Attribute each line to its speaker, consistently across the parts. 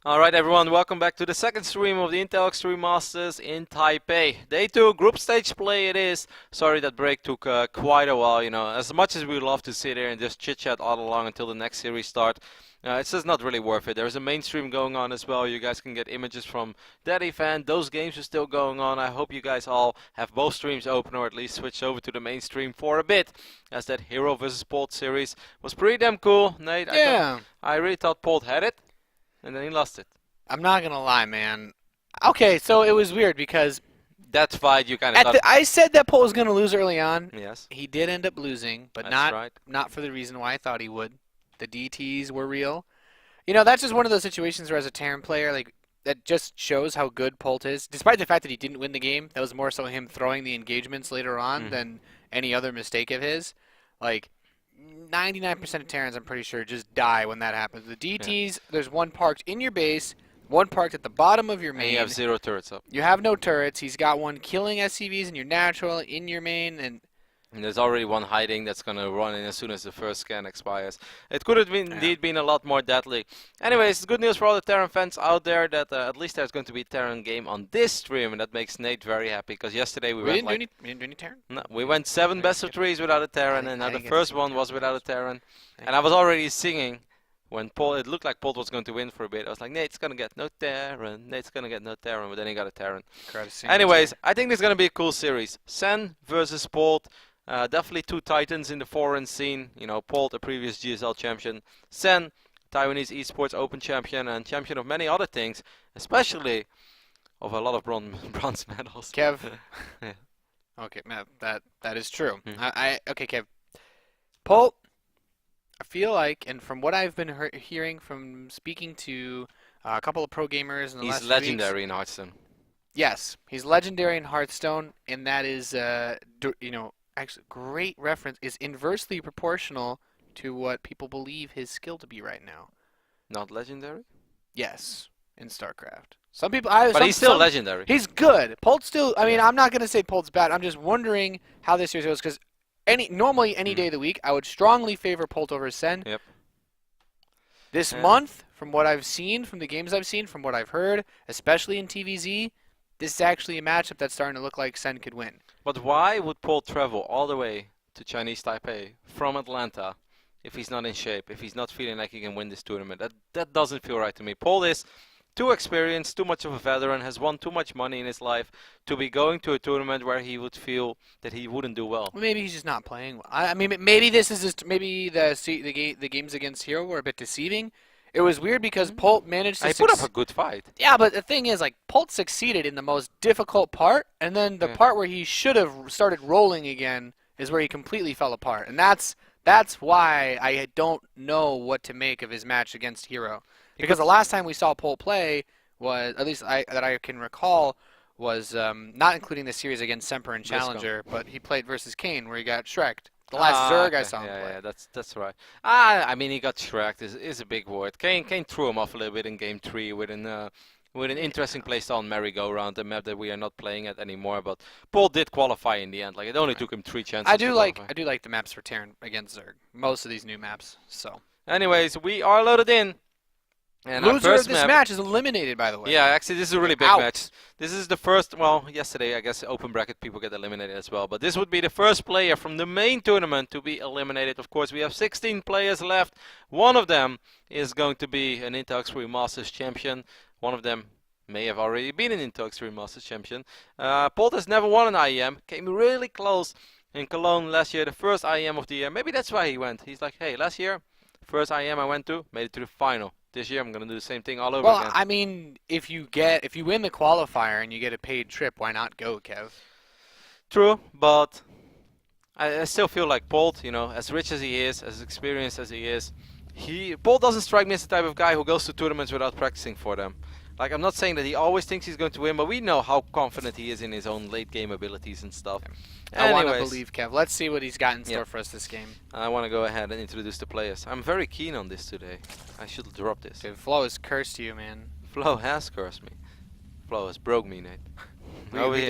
Speaker 1: Alright everyone, welcome back to the second stream of the Intel Extreme Masters in Taipei. Day 2, group stage play it is. Sorry that break took quite a while, as much as we would love to sit here and just chit chat all along until the next series start. It's just not really worth it. There's a main stream going on as well. You guys can get images from that event. Those games are still going on. I hope you guys all have both streams open or at least switch over to the main stream for a bit. As that Hero vs Polt series was pretty damn cool. Nate,
Speaker 2: Yeah.
Speaker 1: I really thought Polt had it. And then he lost it.
Speaker 2: I'm not going to lie, man. Okay, so it was weird because
Speaker 1: That fight you kind of thought.
Speaker 2: I said that Polt was going to lose early on.
Speaker 1: Yes.
Speaker 2: He did end up losing, but
Speaker 1: That's
Speaker 2: not for the reason why I thought he would. The DTs were real. That's just one of those situations where as a Terran player, that just shows how good Polt is. Despite the fact that he didn't win the game, that was more so him throwing the engagements later on than any other mistake of his. 99% of Terrans, I'm pretty sure, just die when that happens. The DTs, there's one parked in your base, one parked at the bottom of your main.
Speaker 1: And you have 0 turrets up.
Speaker 2: You have no turrets. He's got one killing SCVs in your natural, in your main, and
Speaker 1: there's already one hiding that's going to run in as soon as the first scan expires. It could have indeed been a lot more deadly. Anyways, it's good news for all the Terran fans out there that at least there's going to be a Terran game on this stream, and that makes Nate very happy, because yesterday we
Speaker 2: didn't do any Terran?
Speaker 1: No, we went 7 best of 3s without a Terran, and now the first one was without a Terran. And I was already singing when it looked like Polt was going to win for a bit. I was like, Nate's going to get no Terran, Nate's going to get no Terran, but then he got a Terran. Anyways, I think this is going to be a cool series. Sen versus Polt. Definitely two titans in the foreign scene. Polt, a previous GSL champion. Sen, Taiwanese esports open champion and champion of many other things, especially of a lot of bronze medals.
Speaker 2: Kev.
Speaker 1: Yeah.
Speaker 2: Okay, man, that is true. Okay, Kev. Polt, I feel like, and from what I've been hearing from speaking to a couple of pro gamers in the last
Speaker 1: He's
Speaker 2: few
Speaker 1: legendary
Speaker 2: weeks,
Speaker 1: in Hearthstone.
Speaker 2: Yes, he's legendary in Hearthstone, and that is, actually, great reference, is inversely proportional to what people believe his skill to be right now.
Speaker 1: Not legendary?
Speaker 2: Yes, in StarCraft. Some people,
Speaker 1: but he's still legendary.
Speaker 2: He's good. Polt's still. I mean, I'm not gonna say Polt's bad. I'm just wondering how this series goes because normally any day of the week, I would strongly favor Polt over Sen.
Speaker 1: Yep.
Speaker 2: This month, from what I've seen, from the games I've seen, from what I've heard, especially in TvZ, this is actually a matchup that's starting to look like Sen could win.
Speaker 1: But why would Polt travel all the way to Chinese Taipei from Atlanta if he's not in shape, if he's not feeling like he can win this tournament? That doesn't feel right to me. Polt is too experienced, too much of a veteran, has won too much money in his life to be going to a tournament where he would feel that he wouldn't do well.
Speaker 2: Maybe he's just not playing well. I mean, maybe this is just maybe the games against Hero were a bit deceiving. It was weird because Polt managed to.
Speaker 1: He put up a good fight.
Speaker 2: Yeah, but the thing is, Polt succeeded in the most difficult part, and then the part where he should have started rolling again is where he completely fell apart, and that's why I don't know what to make of his match against Hero. Because the last time we saw Polt play was, at least that I can recall, was not including the series against Semper and Challenger, but he played versus Kane where he got Shrek'd. The last Zerg I saw him play.
Speaker 1: Yeah, that's right. I mean, he got Shrek'd is a big word. Kane threw him off a little bit in Game 3 with an interesting playstyle on Merry-Go-Round, a map that we are not playing at anymore. But Polt did qualify in the end. It only took him 3 chances.
Speaker 2: I do like the maps for Terran against Zerg. Most of these new maps. So.
Speaker 1: Anyways, we are loaded in. And
Speaker 2: loser of this match is eliminated, by the way.
Speaker 1: Yeah, actually, this is a really big match. This is the first, well, yesterday, I guess, open bracket people get eliminated as well. But this would be the first player from the main tournament to be eliminated. Of course, we have 16 players left. One of them is going to be an Intel Extreme Masters champion. One of them may have already been an Intel Extreme Masters champion. Polt has never won an IEM. Came really close in Cologne last year, the first IEM of the year. Maybe that's why he went. He's like, hey, last year, first IEM I went to, made it to the final. This year I'm going to do the same thing all over again.
Speaker 2: Well, I mean, if you win the qualifier and you get a paid trip, why not go, Kev?
Speaker 1: True, but I still feel like Polt, as rich as he is, as experienced as he is, Polt doesn't strike me as the type of guy who goes to tournaments without practicing for them. I'm not saying that he always thinks he's going to win, but we know how confident he is in his own late game abilities and stuff.
Speaker 2: I want to believe, Kev. Let's see what he's got in store for us this game.
Speaker 1: I want to go ahead and introduce the players. I'm very keen on this today. I should drop this.
Speaker 2: Dude, Flo has cursed you, man.
Speaker 1: Flo has cursed me. Flo has broke me, Nate.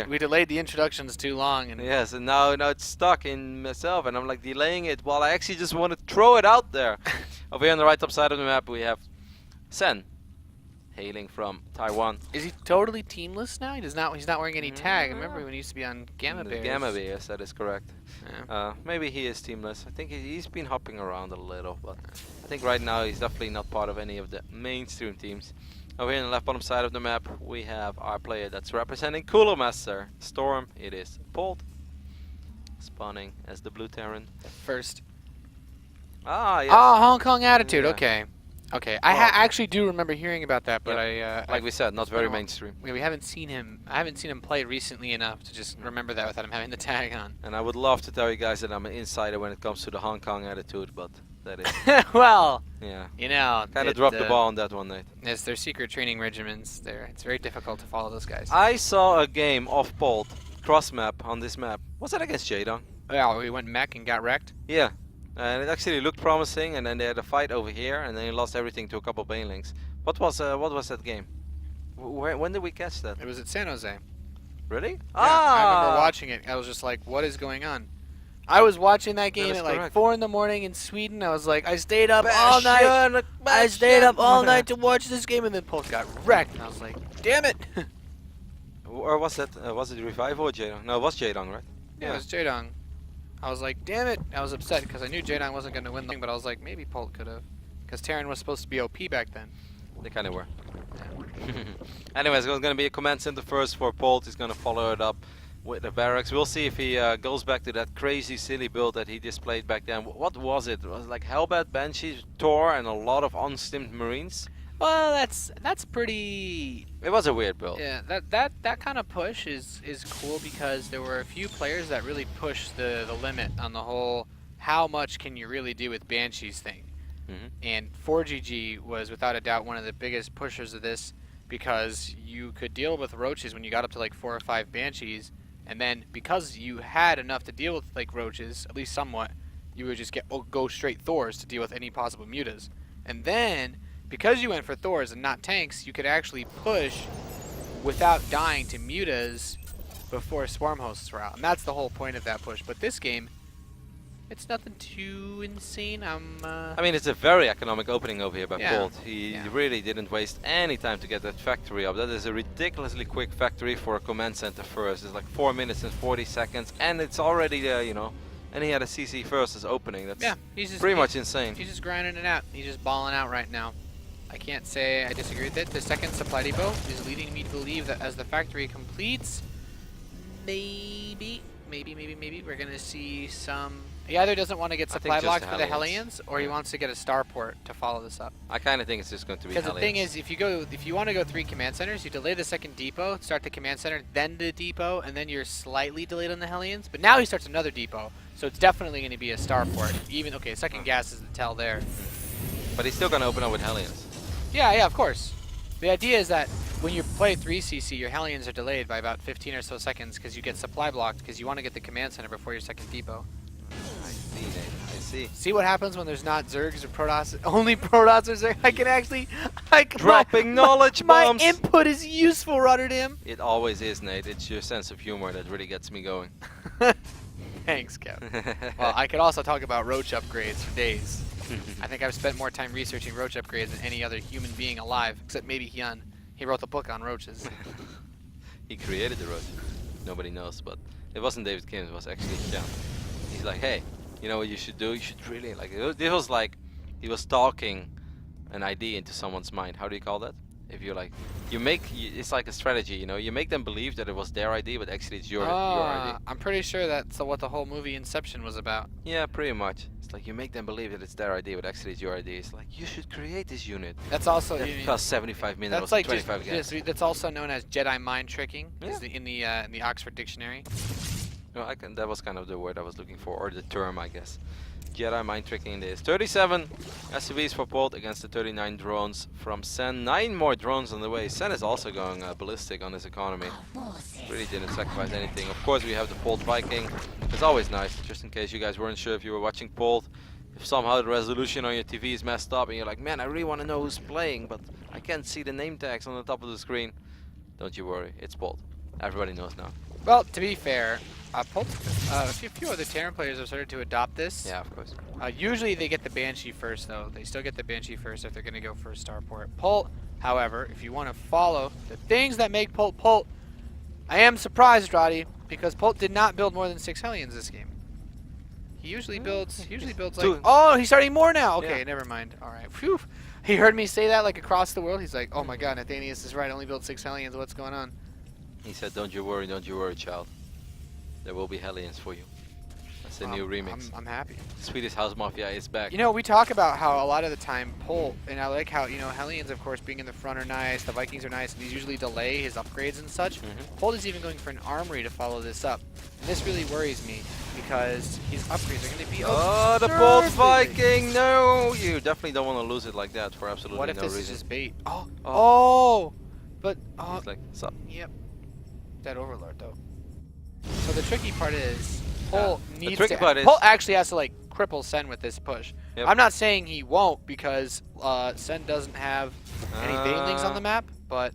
Speaker 2: We delayed the introductions too long. And
Speaker 1: yes, and now it's stuck in myself, and I'm delaying it while I actually just want to throw it out there. Over here on the right top side of the map, we have Sen. hailing from Taiwan.
Speaker 2: Is he totally teamless now? He does not. He's not wearing any tag. I remember when he used to be on Gamma
Speaker 1: The
Speaker 2: Bears.
Speaker 1: Gamma Bears, that is correct.
Speaker 2: Yeah.
Speaker 1: Maybe he is teamless. I think he's been hopping around a little, but I think right now he's definitely not part of any of the mainstream teams. Over here on the left bottom side of the map, we have our player that's representing Cooler Master Storm. It is Polt, spawning as the Blue Terran.
Speaker 2: First.
Speaker 1: Ah, yes.
Speaker 2: Oh, Hong Kong attitude.
Speaker 1: Yeah.
Speaker 2: Okay. Okay.
Speaker 1: Well,
Speaker 2: I actually do remember hearing about that, but
Speaker 1: Like we said, not
Speaker 2: it's been
Speaker 1: very
Speaker 2: a while.
Speaker 1: mainstream.
Speaker 2: we haven't seen him. I haven't seen him play recently enough to just remember that without him having the tag on.
Speaker 1: And I would love to tell you guys that I'm an insider when it comes to the Hong Kong attitude, but that is,
Speaker 2: Well,
Speaker 1: yeah.
Speaker 2: you know,
Speaker 1: Kind of dropped the ball on that one, Nate.
Speaker 2: It's their secret training regimens. It's very difficult to follow those guys.
Speaker 1: I saw a game of Polt cross map on this map. Was that against Jadong?
Speaker 2: Yeah, we went mech and got wrecked.
Speaker 1: Yeah. And it actually looked promising, and then they had a fight over here, and then he lost everything to a couple of banelings. What was that game? When did we catch that?
Speaker 2: It was at San Jose.
Speaker 1: Really?
Speaker 2: Yeah, I remember watching it. I was just like, what is going on? I was watching that game
Speaker 1: is
Speaker 2: at like
Speaker 1: correct.
Speaker 2: 4 in the morning in Sweden. I was like, I stayed up all night. I stayed up all night to watch this game, and then Polt got wrecked. And I was like, damn it.
Speaker 1: Or was it Revive or Jadong? No, it was Jadong, right?
Speaker 2: Yeah, it was Jadong. I was like, damn it. I was upset because I knew Jadong wasn't going to win the thing, but I was like, maybe Polt could have. Because Terran was supposed to be OP back then.
Speaker 1: They kind of were. Anyways, there's going to be a command center first for Polt. He's going to follow it up with the barracks. We'll see if he goes back to that crazy, silly build that he displayed back then. What was it? It was like Hellbat, Banshee, Tor, and a lot of unstimmed Marines.
Speaker 2: Well, that's pretty.
Speaker 1: It was a weird build.
Speaker 2: Yeah, that kind of push is cool because there were a few players that really pushed the limit on the whole how much can you really do with Banshees thing. And 4GG was without a doubt one of the biggest pushers of this because you could deal with roaches when you got up to like 4 or 5 Banshees, and then because you had enough to deal with like roaches, at least somewhat, you would just go straight Thors to deal with any possible mutas. And then because you went for Thors and not tanks, you could actually push without dying to mutas before swarm hosts were out. And that's the whole point of that push. But this game, it's nothing too insane.
Speaker 1: I mean, it's a very economic opening over here by
Speaker 2: Yeah.
Speaker 1: Polt. He really didn't waste any time to get that factory up. That is a ridiculously quick factory for a command center first. It's like 4 minutes and 40 seconds, and it's already there, you know. And he had a CC first as opening. That's
Speaker 2: he's just
Speaker 1: pretty much insane.
Speaker 2: He's just grinding it out. He's just balling out right now. I can't say I disagree with it. The second supply depot is leading me to believe that as the factory completes, maybe we're gonna see some. He either doesn't want to get
Speaker 1: I think
Speaker 2: supply
Speaker 1: just
Speaker 2: blocks
Speaker 1: the
Speaker 2: for the
Speaker 1: Hellions.
Speaker 2: Hellions, or he
Speaker 1: Yeah.
Speaker 2: wants to get a starport to follow this up.
Speaker 1: I kind of think it's just going to be
Speaker 2: Because the thing
Speaker 1: Hellions.
Speaker 2: is, if you want to go 3 command centers, you delay the second depot, start the command center, then the depot, and then you're slightly delayed on the Hellions. But now he starts another depot, so it's definitely going to be a starport. Even okay, second gas is the tell there.
Speaker 1: But he's still going to open up with Hellions.
Speaker 2: Yeah, of course. The idea is that when you play 3CC, your Hellions are delayed by about 15 or so seconds because you get supply blocked because you want to get the command center before your second depot.
Speaker 1: I see, Nate. I see.
Speaker 2: See what happens when there's not Zergs or Protoss? Only Protoss or Zerg. I can actually...
Speaker 1: Dropping knowledge bombs!
Speaker 2: My input is useful, Rotterdam.
Speaker 1: It always is, Nate. It's your sense of humor that really gets me going.
Speaker 2: Thanks, Kev. Well, I could also talk about roach upgrades for days. I think I've spent more time researching roach upgrades than any other human being alive, except maybe Hyun. He wrote the book on roaches.
Speaker 1: He created the roach. Nobody knows, but it wasn't David Kim, it was actually Hyun. He's like, hey, you know what you should do? You should really, like, this was like, he was talking an idea into someone's mind. How do you call that? If you're like, it's like a strategy, you know, you make them believe that it was their idea, but actually it's your idea.
Speaker 2: I'm pretty sure that's what the whole movie Inception was about.
Speaker 1: Yeah, pretty much. It's like you make them believe that it's their idea, but actually it's your idea. It's like, you should create this unit.
Speaker 2: That's also
Speaker 1: That costs 75 million.
Speaker 2: that's like
Speaker 1: 25 again.
Speaker 2: that's also known as Jedi mind tricking.
Speaker 1: Yeah.
Speaker 2: Is in the Oxford Dictionary.
Speaker 1: No, that was kind of the word I was looking for, or the term, I guess. Jedi mind tricking this. 37 SUVs for Polt against the 39 drones from Sen. 9 more drones on the way. Sen is also going ballistic on his economy. Really didn't sacrifice anything. Of course, we have the Polt Viking. It's always nice, just in case you guys weren't sure if you were watching Polt. If somehow the resolution on your TV is messed up and you're like, man, I really want to know who's playing, but I can't see the name tags on the top of the screen. Don't you worry, it's Polt. Everybody knows now.
Speaker 2: Well, to be fair, Polt, a few other Terran players have started to adopt this.
Speaker 1: Yeah, of course.
Speaker 2: Usually they get the Banshee first, though. They still get the Banshee first if they're going to go for a starport. Polt, however, if you want to follow the things that make Polt Polt, I am surprised, Roddy, because Polt did not build more than 6 Hellions this game. He usually builds like...
Speaker 1: Two.
Speaker 2: Oh, he's starting more now! Okay,
Speaker 1: Yeah.
Speaker 2: never mind. Alright, phew. He heard me say that like across the world. He's like, oh my god, Nathanius is right. I only built 6 Hellions. What's going on?
Speaker 1: He said, don't you worry, child. There will be Hellions for you. That's the new remix.
Speaker 2: I'm happy.
Speaker 1: Swedish House Mafia is back.
Speaker 2: You know, we talk about how a lot of the time Polt, and I like how, you know, Hellions, of course, being in the front are nice, the Vikings are nice, and these usually delay his upgrades and such. Polt is even going for an armory to follow this up. And this really worries me, because his upgrades are going to be
Speaker 1: Oh, the Polt Viking! No! You definitely don't want to lose it like that for absolutely
Speaker 2: What if
Speaker 1: no
Speaker 2: this
Speaker 1: reason.
Speaker 2: is just bait? Oh!
Speaker 1: Oh.
Speaker 2: Oh! But,
Speaker 1: It's like, sup?
Speaker 2: yep. Dead Overlord, though. So the tricky part is, Polt needs
Speaker 1: tricky
Speaker 2: to...
Speaker 1: part is-
Speaker 2: Polt actually has to, like, cripple Sen with this push.
Speaker 1: Yep.
Speaker 2: I'm not saying he won't, because Sen doesn't have any banelings on the map, but...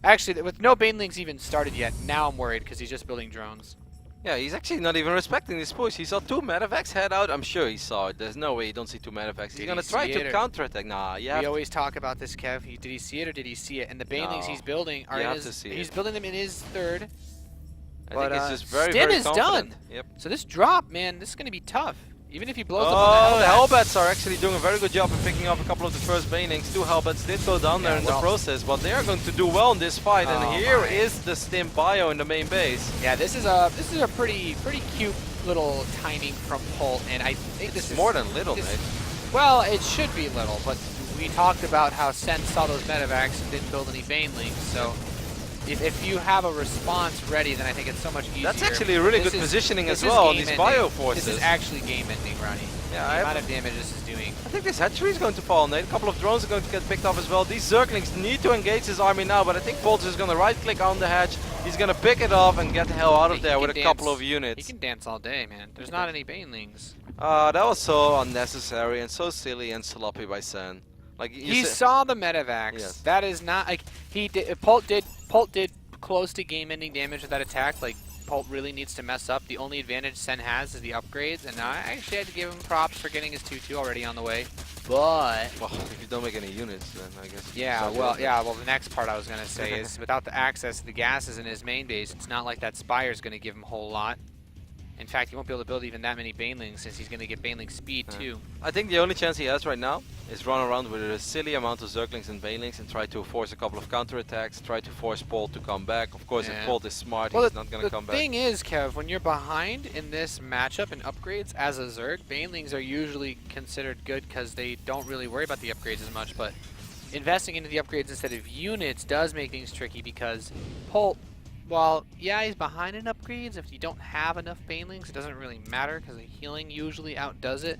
Speaker 2: Actually, with no banelings even started yet, now I'm worried, because he's just building drones.
Speaker 1: Yeah, he's actually not even respecting this push. He saw 2 medevacs head out. I'm sure he saw it. There's no way you don't see 2 medevacs. He's
Speaker 2: Did
Speaker 1: gonna
Speaker 2: he
Speaker 1: try
Speaker 2: see
Speaker 1: to
Speaker 2: it or-
Speaker 1: counterattack. Nah, yeah.
Speaker 2: We always talk about this, Kev. Did he see it or did he see it? And the banelings
Speaker 1: No.
Speaker 2: he's building are
Speaker 1: You
Speaker 2: in
Speaker 1: have
Speaker 2: his...
Speaker 1: to see
Speaker 2: He's
Speaker 1: it.
Speaker 2: building them in his third.
Speaker 1: I
Speaker 2: but,
Speaker 1: think it's just very,
Speaker 2: Stin
Speaker 1: very
Speaker 2: is
Speaker 1: confident.
Speaker 2: done.
Speaker 1: Yep.
Speaker 2: So this drop, man, this is going to be tough. Even if he blows
Speaker 1: Oh,
Speaker 2: up
Speaker 1: the
Speaker 2: on the
Speaker 1: Hellbats are actually doing a very good job in picking up a couple of the first banelings. 2 Hellbats did go down there
Speaker 2: Yeah,
Speaker 1: in
Speaker 2: well-
Speaker 1: the process, but they are going to do well in this fight.
Speaker 2: Oh
Speaker 1: And here
Speaker 2: my.
Speaker 1: is the Stim bio in the main base.
Speaker 2: Yeah, this is a pretty cute little timing from Polt, and I think this
Speaker 1: It's
Speaker 2: is
Speaker 1: more than little,
Speaker 2: this-
Speaker 1: mate.
Speaker 2: Well, it should be little, but we talked about how Sen saw those medevacs and didn't build any banelings, so if you have a response ready, then I think it's so much easier.
Speaker 1: That's actually a really
Speaker 2: This
Speaker 1: good
Speaker 2: is-
Speaker 1: positioning
Speaker 2: this
Speaker 1: as
Speaker 2: is
Speaker 1: well on
Speaker 2: game
Speaker 1: these
Speaker 2: ending.
Speaker 1: bio forces.
Speaker 2: This is actually game ending, Ronnie.
Speaker 1: Yeah,
Speaker 2: the
Speaker 1: I
Speaker 2: amount of damage this is doing.
Speaker 1: I think this hatchery is going to fall, Nate. A couple of drones are going to get picked off as well. These Zerglings need to engage his army now, but I think Polt is going to right-click on the hatch. He's going to pick it off and get the hell out of
Speaker 2: He
Speaker 1: there
Speaker 2: can
Speaker 1: with a
Speaker 2: dance.
Speaker 1: couple of
Speaker 2: He
Speaker 1: units.
Speaker 2: can dance all day, man. There's not any banelings.
Speaker 1: That was so unnecessary and so silly and sloppy by Sen. Like you
Speaker 2: He
Speaker 1: said-
Speaker 2: saw the medevacs.
Speaker 1: Yes.
Speaker 2: That is not like he did. Polt did close to game-ending damage with that attack. Like Polt really needs to mess up. The only advantage Sen has is the upgrades, and I actually had to give him props for getting his 2-2 already on the way. But
Speaker 1: well, if you don't make any units, then I guess.
Speaker 2: yeah,
Speaker 1: it's not
Speaker 2: well,
Speaker 1: good.
Speaker 2: yeah, well, the next part I was gonna say is without the access to the gases in his main base, it's not like that Spire's gonna give him a whole lot. In fact, he won't be able to build even that many banelings since he's gonna get baneling speed too.
Speaker 1: I think the only chance he has right now is run around with a silly amount of Zerglings and banelings and try to force a couple of counterattacks, try to force Polt to come back. Of course,
Speaker 2: Yeah.
Speaker 1: if Polt is smart,
Speaker 2: Well,
Speaker 1: he's not going to come
Speaker 2: the
Speaker 1: back.
Speaker 2: thing is, Kev, when you're behind in this matchup and upgrades as a Zerg, banelings are usually considered good because they don't really worry about the upgrades as much, but investing into the upgrades instead of units does make things tricky because Polt, while, yeah, he's behind in upgrades, if you don't have enough banelings, it doesn't really matter because the healing usually outdoes it.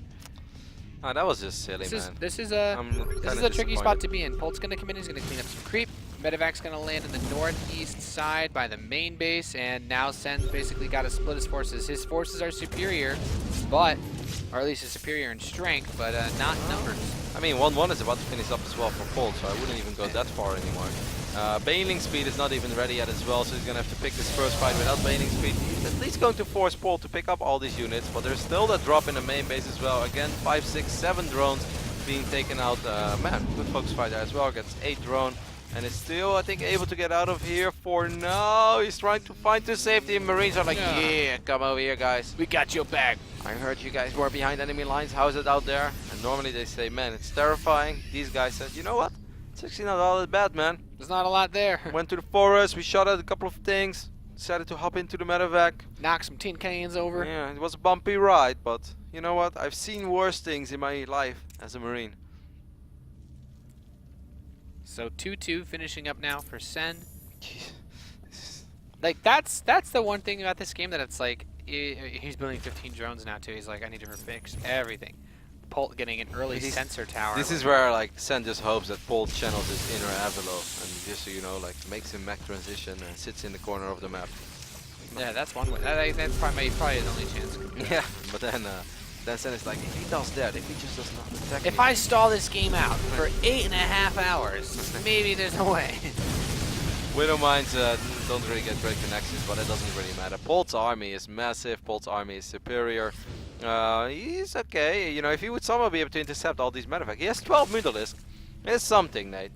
Speaker 1: Ah, that was just silly,
Speaker 2: This
Speaker 1: man.
Speaker 2: is
Speaker 1: I'm
Speaker 2: this is
Speaker 1: kinda
Speaker 2: a tricky spot
Speaker 1: disappointed.
Speaker 2: to be in. Polt's gonna come in, he's gonna clean up some creep. Medevac's gonna land in the northeast side by the main base, and now Sen's basically got to split his forces. His forces are superior, but, or at least is superior in strength, but not in numbers.
Speaker 1: I mean, 1-1 is about to finish up as well for Polt, so I wouldn't even go that far anymore. Baneling speed is not even ready yet as well, so he's going to have to pick this first fight without Baneling speed. He's at least going to force Polt to pick up all these units, but there's still that drop in the main base as well. Again, 5, 6, 7 drones being taken out. Man, good focus fight there as well. Gets 8 drone, and is still, I think, able to get out of here for now. He's trying to find the safety, and Marines are like, yeah, come over here, guys.
Speaker 2: We got your back.
Speaker 1: I heard you guys were behind enemy lines. How's it out there? And normally they say, man, it's terrifying. These guys said, you know what? It's actually not all that bad, man.
Speaker 2: There's not a lot there.
Speaker 1: Went to the forest, we shot at a couple of things, decided to hop into the medevac.
Speaker 2: Knock some tin cans over.
Speaker 1: Yeah, it was a bumpy ride, but you know what? I've seen worse things in my life as a Marine.
Speaker 2: So 2-2 finishing up now for Sen.
Speaker 1: Jeez.
Speaker 2: Like that's the one thing about this game that it's like he's building 15 drones now too. He's like, I need to fix everything. Polt getting an early sensor tower.
Speaker 1: This is where like Sen just hopes that Polt channels his inner Avilo and just so you know, like makes him mech transition and sits in the corner of the map.
Speaker 2: Yeah, that's one way. That's probably his only chance.
Speaker 1: Yeah, but then Sen is like, if he does that, if he just does not attack
Speaker 2: If
Speaker 1: me.
Speaker 2: I stall this game out for 8.5 hours, maybe there's a way.
Speaker 1: Widow Mines don't really get great connections, but it doesn't really matter. Polt's army is massive. Polt's army is superior. He's okay. You know, if he would somehow be able to intercept all these medevacts. He has 12 Mutalisk. It's something, Nate.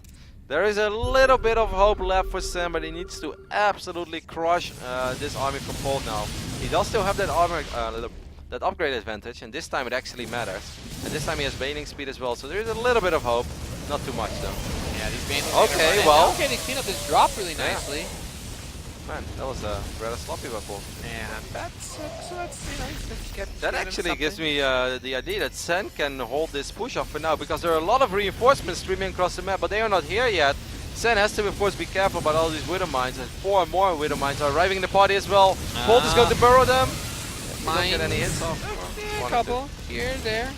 Speaker 1: There is a little bit of hope left for Sam, but he needs to absolutely crush this army from Polt now. He does still have that armor, that upgrade advantage, and this time it actually matters. And this time he has Baning speed as well, so there is a little bit of hope. Not too much though.
Speaker 2: Yeah, these Banelings.
Speaker 1: Okay, well.
Speaker 2: Okay, they clean up this drop really nicely.
Speaker 1: Yeah. Man, that was rather sloppy by Polt.
Speaker 2: Yeah, that's you know,
Speaker 1: that actually gives me the idea that Sen can hold this push off for now, because there are a lot of reinforcements streaming across the map, but they are not here yet. Sen has to, of course, be careful about all these Widow Mines, and 4 more Widow Mines are arriving in the party as well. Polt is going to burrow them. Don't get any hits off.
Speaker 2: A couple here and there,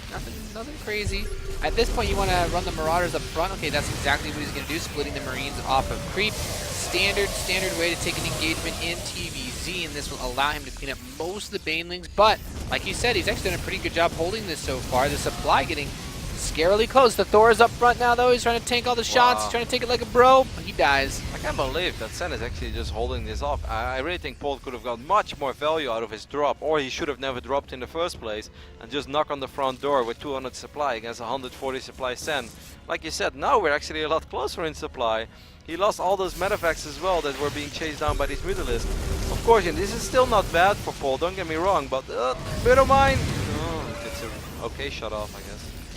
Speaker 2: nothing crazy. At this point, you want to run the Marauders up front. Okay, that's exactly what he's going to do, splitting the Marines off of creep. Standard way to take an engagement in TvZ, and this will allow him to clean up most of the Banelings. But, like you said, he's actually done a pretty good job holding this so far. The supply getting scarily close. The Thor is up front now, though. He's trying to tank all the shots. He's trying to take it like a bro. He dies.
Speaker 1: I can't believe that Sen is actually just holding this off. I really think Polt could have got much more value out of his drop, or he should have never dropped in the first place and just knock on the front door with 200 supply against 140 supply Sen. Like you said, now we're actually a lot closer in supply. He lost all those medevacts as well that were being chased down by these Mutalisks. Of course, this is still not bad for Polt, don't get me wrong, but Widow Mine! Oh, it's an okay shut off, I guess.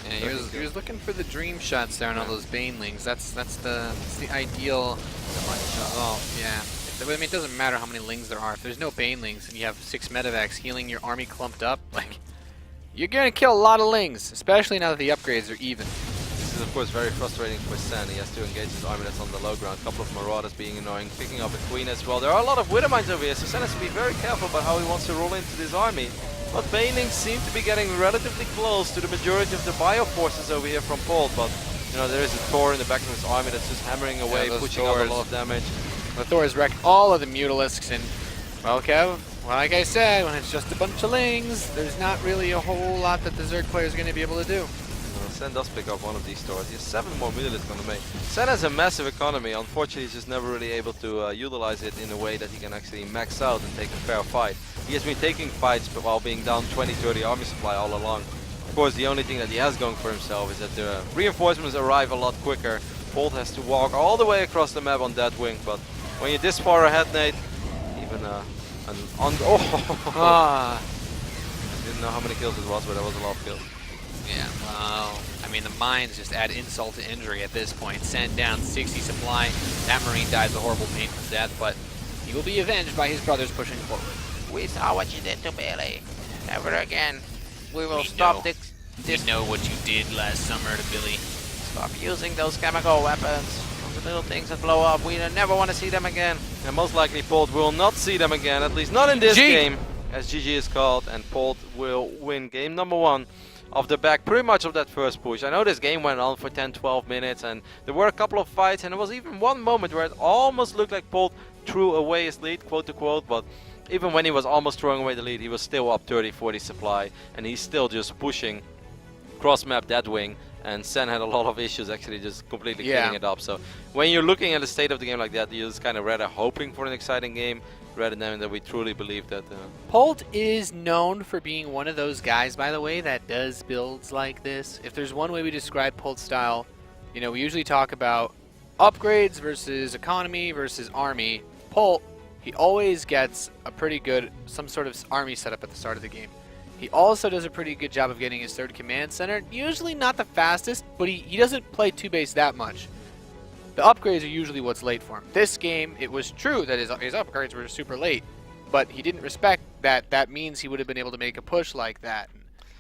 Speaker 2: Yeah, he was looking for the dream shots there on all those Banelings. That's the ideal. Oh yeah. I mean, it doesn't matter how many lings there are. If there's no Banelings and you have 6 medevacs healing your army clumped up, like, you're gonna kill a lot of lings, especially now that the upgrades are even.
Speaker 1: This is of course very frustrating for Sen. He has to engage his army that's on the low ground. A couple of Marauders being annoying, picking up a Queen as well. There are a lot of Widow Mines over here, so Sen has to be very careful about how he wants to roll into this army. But Banelings seem to be getting relatively close to the majority of the bio forces over here from Polt. But you know, there is a Thor in the back of his army that's just hammering away, pushing out a lot of damage.
Speaker 2: The Thor's wrecked all of the Mutalisks, and well, Kev, like I said, when it's just a bunch of lings, there's not really a whole lot that the Zerg player is going to be able to do.
Speaker 1: Sen does pick up one of these stores. He has 7 more Mutalisks on the main. Sen has a massive economy. Unfortunately, he's just never really able to utilize it in a way that he can actually max out and take a fair fight. He has been taking fights while being down 20-30 army supply all along. Of course, the only thing that he has going for himself is that the reinforcements arrive a lot quicker. Polt has to walk all the way across the map on that wing, but when you're this far ahead, Nate, even I didn't know how many kills it was, but that was a lot of kills.
Speaker 2: Yeah, well, I mean, the mines just add insult to injury at this point. Send down 60 supply. That Marine dies a horrible, painful death, but he will be avenged by his brothers pushing forward.
Speaker 3: We saw what you did to Billy. Never again. We will stop this.
Speaker 2: We know what you did last summer to Billy.
Speaker 3: Stop using those chemical weapons. Those little things that blow up. We never want to see them again.
Speaker 1: And most likely Polt will not see them again, at least not in this game, as GG is called, and Polt will win game number 1 off the back pretty much of that first push. I know this game went on for 10-12 minutes, and there were a couple of fights, and there was even one moment where it almost looked like Polt threw away his lead, quote to quote, but even when he was almost throwing away the lead, he was still up 30-40 supply, and he's still just pushing cross map that wing, and Sen had a lot of issues actually just completely killing it up. So when you're looking at the state of the game like that, you're just kind of rather hoping for an exciting game rather than that we truly believe that.
Speaker 2: Polt is known for being one of those guys, by the way, that does builds like this. If there's one way we describe Polt's style, you know, we usually talk about upgrades versus economy versus army. Polt, he always gets a pretty good, some sort of army setup at the start of the game. He also does a pretty good job of getting his 3rd command center. Usually not the fastest, but he doesn't play 2-base that much. The upgrades are usually what's late for him. This game, it was true that his upgrades were super late, but he didn't respect that. That means he would have been able to make a push like that.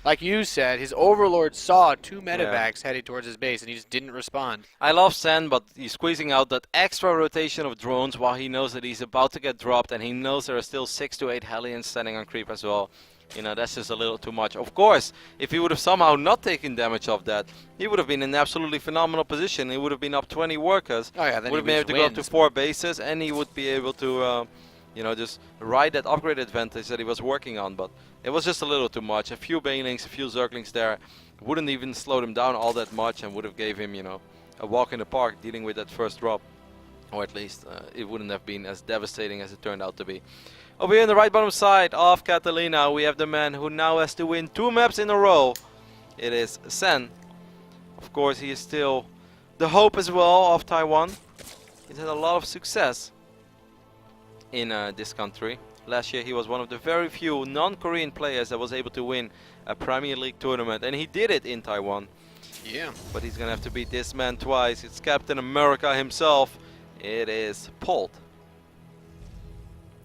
Speaker 2: Like you said, his Overlord saw 2 medevacs headed towards his base, and he just didn't respond.
Speaker 1: I love Sen, but he's squeezing out that extra rotation of drones while he knows that he's about to get dropped, and he knows there are still 6 to 8 Hellions standing on creep as well. You know, that's just a little too much. Of course, if he would have somehow not taken damage of that, he would have been in an absolutely phenomenal position. He would have been up 20 workers.
Speaker 2: Oh yeah, then
Speaker 1: would have been able to go up to 4 bases, and he would be able to, you know, just ride that upgrade advantage that he was working on. But it was just a little too much. A few Banelings, a few Zerglings there wouldn't even slow him down all that much, and would have gave him, you know, a walk in the park dealing with that first drop. Or at least it wouldn't have been as devastating as it turned out to be. Over here in the right bottom side of Catalina, we have the man who now has to win 2 maps in a row. It is Sen. Of course, he is still the hope as well of Taiwan. He's had a lot of success in this country. Last year he was one of the very few non-Korean players that was able to win a Premier League tournament, and he did it in Taiwan.
Speaker 2: Yeah.
Speaker 1: But he's gonna have to beat this man twice. It's Captain America himself. It is Polt.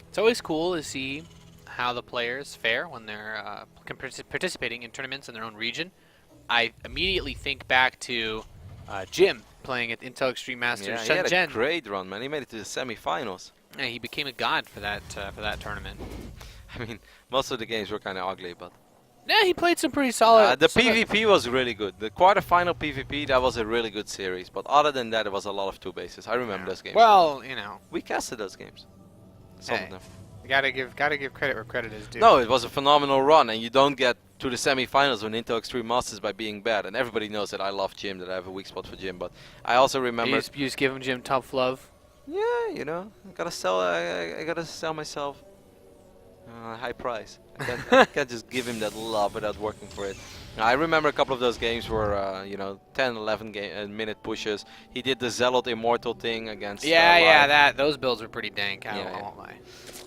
Speaker 2: It's always cool to see how the players fare when they're participating in tournaments in their own region. I immediately think back to Jim playing at Intel Extreme Masters
Speaker 1: Yeah, he
Speaker 2: Shenzhen.
Speaker 1: had a great run, man. He made it to the semi-finals.
Speaker 2: Yeah, he became a god for that tournament.
Speaker 1: I mean, most of the games were kind of ugly, but
Speaker 2: Yeah, he played some pretty solid.
Speaker 1: the PvP was really good. The quarterfinal PvP, that was a really good series. But other than that, it was a lot of 2 bases. I remember those games.
Speaker 2: Well, you know,
Speaker 1: We casted those games. Some
Speaker 2: Hey.
Speaker 1: of them.
Speaker 2: you gotta give credit where credit is due.
Speaker 1: No, it was a phenomenal run, and you don't get to the semi-finals on Intel Extreme Masters by being bad. And everybody knows that I love Jim, that I have a weak spot for Jim. But I also remember,
Speaker 2: you just give him Jim tough love.
Speaker 1: yeah, you know, I gotta sell. I gotta sell myself high price. I can't just give him that love without working for it. I remember a couple of those games were, you know, 10, 11 minute pushes. He did the Zealot Immortal thing against.
Speaker 2: Yeah,
Speaker 1: Live.
Speaker 2: those builds were pretty dank. I
Speaker 1: Yeah,
Speaker 2: won't lie.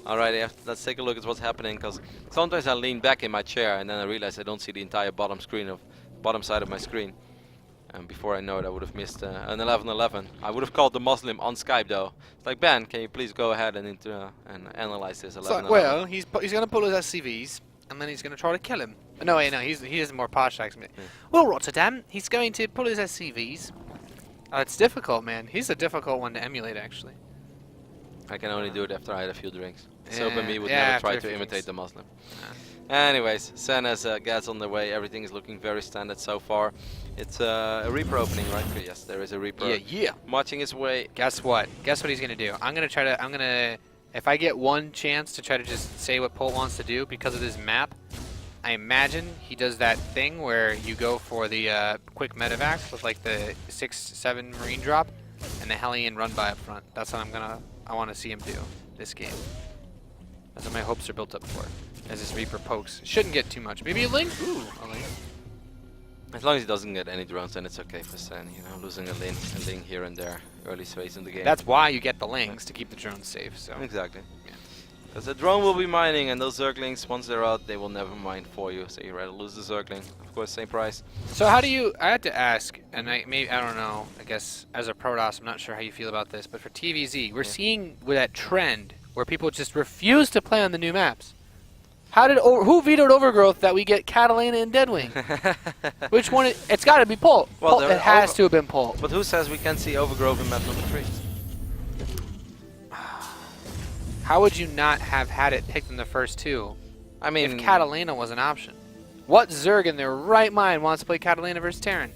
Speaker 1: Alright, yeah, let's take a look at what's happening, because sometimes I lean back in my chair and then I realize I don't see the entire bottom side of my screen. And before I know it, I would have missed an 11-11. I would have called the Muslim on Skype though. It's like, Ben, can you please go ahead and analyze this 11-11?
Speaker 2: Well, he's gonna pull his SCVs and then he's gonna try to kill him. No, wait, no, he has a more posh accent.
Speaker 1: Yeah.
Speaker 2: Well, Rotterdam, he's going to pull his SCVs. It's difficult, man. He's a difficult one to emulate, actually.
Speaker 1: I can only do it after I had a few drinks.
Speaker 2: Yeah,
Speaker 1: Sober me would
Speaker 2: yeah,
Speaker 1: never
Speaker 2: after
Speaker 1: try
Speaker 2: a
Speaker 1: to
Speaker 2: few
Speaker 1: imitate
Speaker 2: drinks.
Speaker 1: the Muslim. Anyways, Sen has gas on the way. Everything is looking very standard so far. It's a Reaper opening, right? Yes, there is a Reaper.
Speaker 2: Yeah.
Speaker 1: Marching his way.
Speaker 2: Guess what? Guess what he's gonna do? If I get one chance to try to just say what Polt wants to do because of this map, I imagine he does that thing where you go for the quick medevac with like the 6-7 marine drop and the Hellion run by up front. That's what I want to see him do this game. That's what my hopes are built up for. As this Reaper pokes. Shouldn't get too much. Maybe a Link? Ooh, a Link.
Speaker 1: As long as he doesn't get any drones, then it's okay for Sen. You know, losing a Link here and there, early phase in the game.
Speaker 2: That's why you get the Links, to keep the drones safe. So
Speaker 1: Exactly.
Speaker 2: Yeah.
Speaker 1: Because the drone will be mining, and those Zerglings, once they're out, they will never mine for you. So you rather lose the Zergling. Of course, same price.
Speaker 2: So how do you? I had to ask, and I don't know. I guess as a Protoss, I'm not sure how you feel about this, but for TvZ, we're seeing with that trend where people just refuse to play on the new maps. Who vetoed Overgrowth that we get Catalina and Deadwing? Which one? It's got to be Polt.
Speaker 1: Well,
Speaker 2: It has to have been Polt.
Speaker 1: But who says we can't see Overgrowth in map number 3?
Speaker 2: How would you not have had it picked in the first 2
Speaker 1: I mean,
Speaker 2: if Catalina was an option? What Zerg in their right mind wants to play Catalina versus Terran?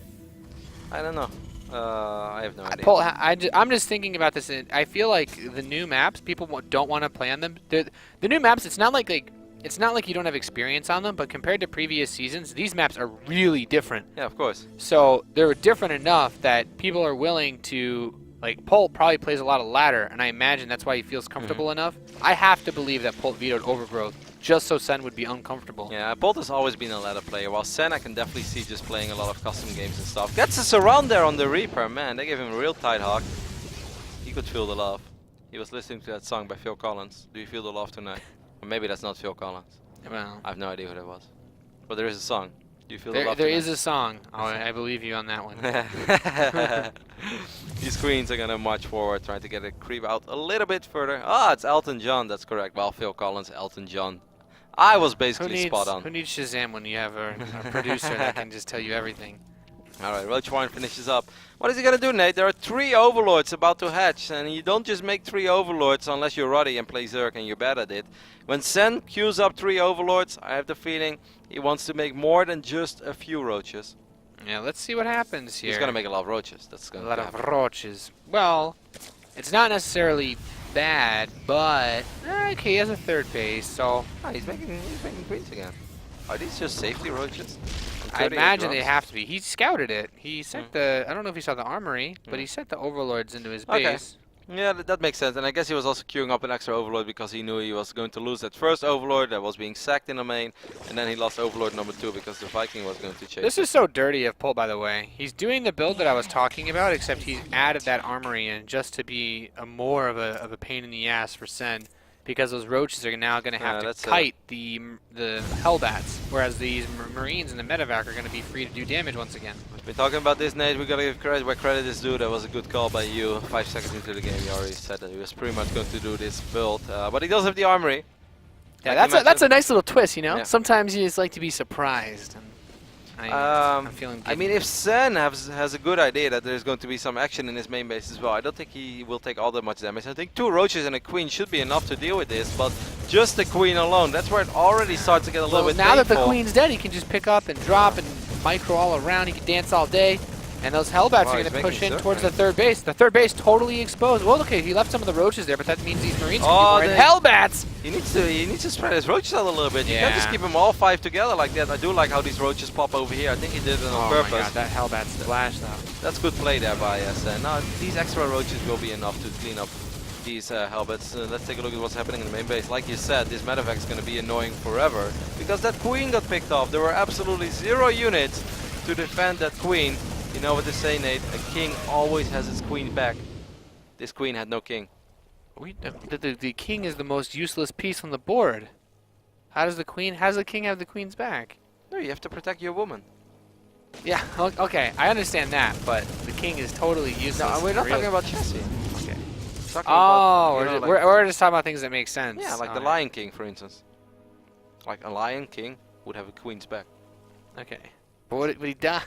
Speaker 1: I don't know. I have no idea.
Speaker 2: Polt, I'm just thinking about this. And I feel like the new maps, people don't want to play on them. The new maps, it's not like you don't have experience on them, but compared to previous seasons, these maps are really different.
Speaker 1: Yeah, of course.
Speaker 2: So they're different enough that people are willing to, like, Polt probably plays a lot of ladder, and I imagine that's why he feels comfortable enough. I have to believe that Polt vetoed Overgrowth just so Sen would be uncomfortable.
Speaker 1: Yeah, Polt has always been a ladder player, while Sen I can definitely see just playing a lot of custom games and stuff. Gets us around there on the Reaper, man. They gave him a real tight hog. He could feel the love. He was listening to that song by Phil Collins. Do you feel the love tonight? Or maybe that's not Phil Collins.
Speaker 2: Well,
Speaker 1: I have no idea who that was. But there is a song. Do you feel the
Speaker 2: there
Speaker 1: love tonight?
Speaker 2: is a song. Oh, I believe you on that one.
Speaker 1: These queens are gonna march forward, trying to get a creep out a little bit further. Ah, it's Elton John, that's correct. Well, Phil Collins, Elton John. I was basically spot on.
Speaker 2: Who needs Shazam when you have a producer that can just tell you everything?
Speaker 1: Alright, Roachwine finishes up. What is he gonna do, Nate? There are 3 Overlords about to hatch, and you don't just make 3 Overlords unless you're Roddy and play Zerg and you're bad at it. When Sen queues up 3 Overlords, I have the feeling he wants to make more than just a few Roaches.
Speaker 2: Yeah, let's see what happens here.
Speaker 1: He's gonna make a lot of Roaches. That's
Speaker 2: a
Speaker 1: gonna
Speaker 2: lot
Speaker 1: happen.
Speaker 2: of roaches. Well, it's not necessarily bad, but okay, he has a 3rd base, so
Speaker 1: Ah, he's making queens again. Are these just safety Roaches?
Speaker 2: I imagine they have to be. He scouted it. He sent the. I don't know if he saw the armory, but he sent the overlords into his
Speaker 1: Okay.
Speaker 2: base.
Speaker 1: Yeah, that makes sense. And I guess he was also queuing up an extra Overlord because he knew he was going to lose that first Overlord that was being sacked in the main. And then he lost Overlord number 2 because the Viking was going to chase
Speaker 2: This
Speaker 1: it.
Speaker 2: is so dirty of Polt, by the way. He's doing the build that I was talking about, except he's added that armory in just to be more of a pain in the ass for Sen, because those roaches are now going to have to kite the Hellbats, whereas these Marines and the Medevac are going to be free to do damage once again.
Speaker 1: We've been talking about this, Nate. We gotta give credit where credit is due. That was a good call by you. 5 seconds into the game, he already said that he was pretty much going to do this build. But he does have the armory.
Speaker 2: Yeah, that's a nice little twist, you know?
Speaker 1: Yeah.
Speaker 2: Sometimes you just like to be surprised. And I'm feeling
Speaker 1: I mean, if Sen has a good idea that there's going to be some action in his main base as well, I don't think he will take all that much damage. I think 2 roaches and a queen should be enough to deal with this, but just the queen alone, that's where it already starts to get a little bit
Speaker 2: now
Speaker 1: painful.
Speaker 2: that the queen's dead, he can just pick up and drop and micro all around. He can dance all day. And those Hellbats are going to push in towards the third base. The third base totally exposed. Well, okay, he left some of the roaches there, but that means these Marines can do more. And Hellbats!
Speaker 1: He needs to spread his roaches out a little bit. You can't just keep them all 5 together like that. I do like how these roaches pop over here. I think he did it on purpose.
Speaker 2: Oh my god, that Hellbat splash though.
Speaker 1: That's good play there by SN. Now, these extra roaches will be enough to clean up these Hellbats. Let's take a look at what's happening in the main base. Like you said, this Medevac is going to be annoying forever because that queen got picked off. There were absolutely 0 units to defend that queen. You know what they say, Nate? A king always has his queen back. This queen had no king.
Speaker 2: The king is the most useless piece on the board. How does the king have the queen's back?
Speaker 1: No, you have to protect your woman.
Speaker 2: Yeah, okay, I understand that, but the king is totally useless.
Speaker 1: No, we're not talking about chessy.
Speaker 2: Okay.
Speaker 1: Talking
Speaker 2: We're just talking about things that make sense.
Speaker 1: Yeah, like the Lion King, for instance. Like a Lion King would have a queen's back.
Speaker 2: Okay. But what he done?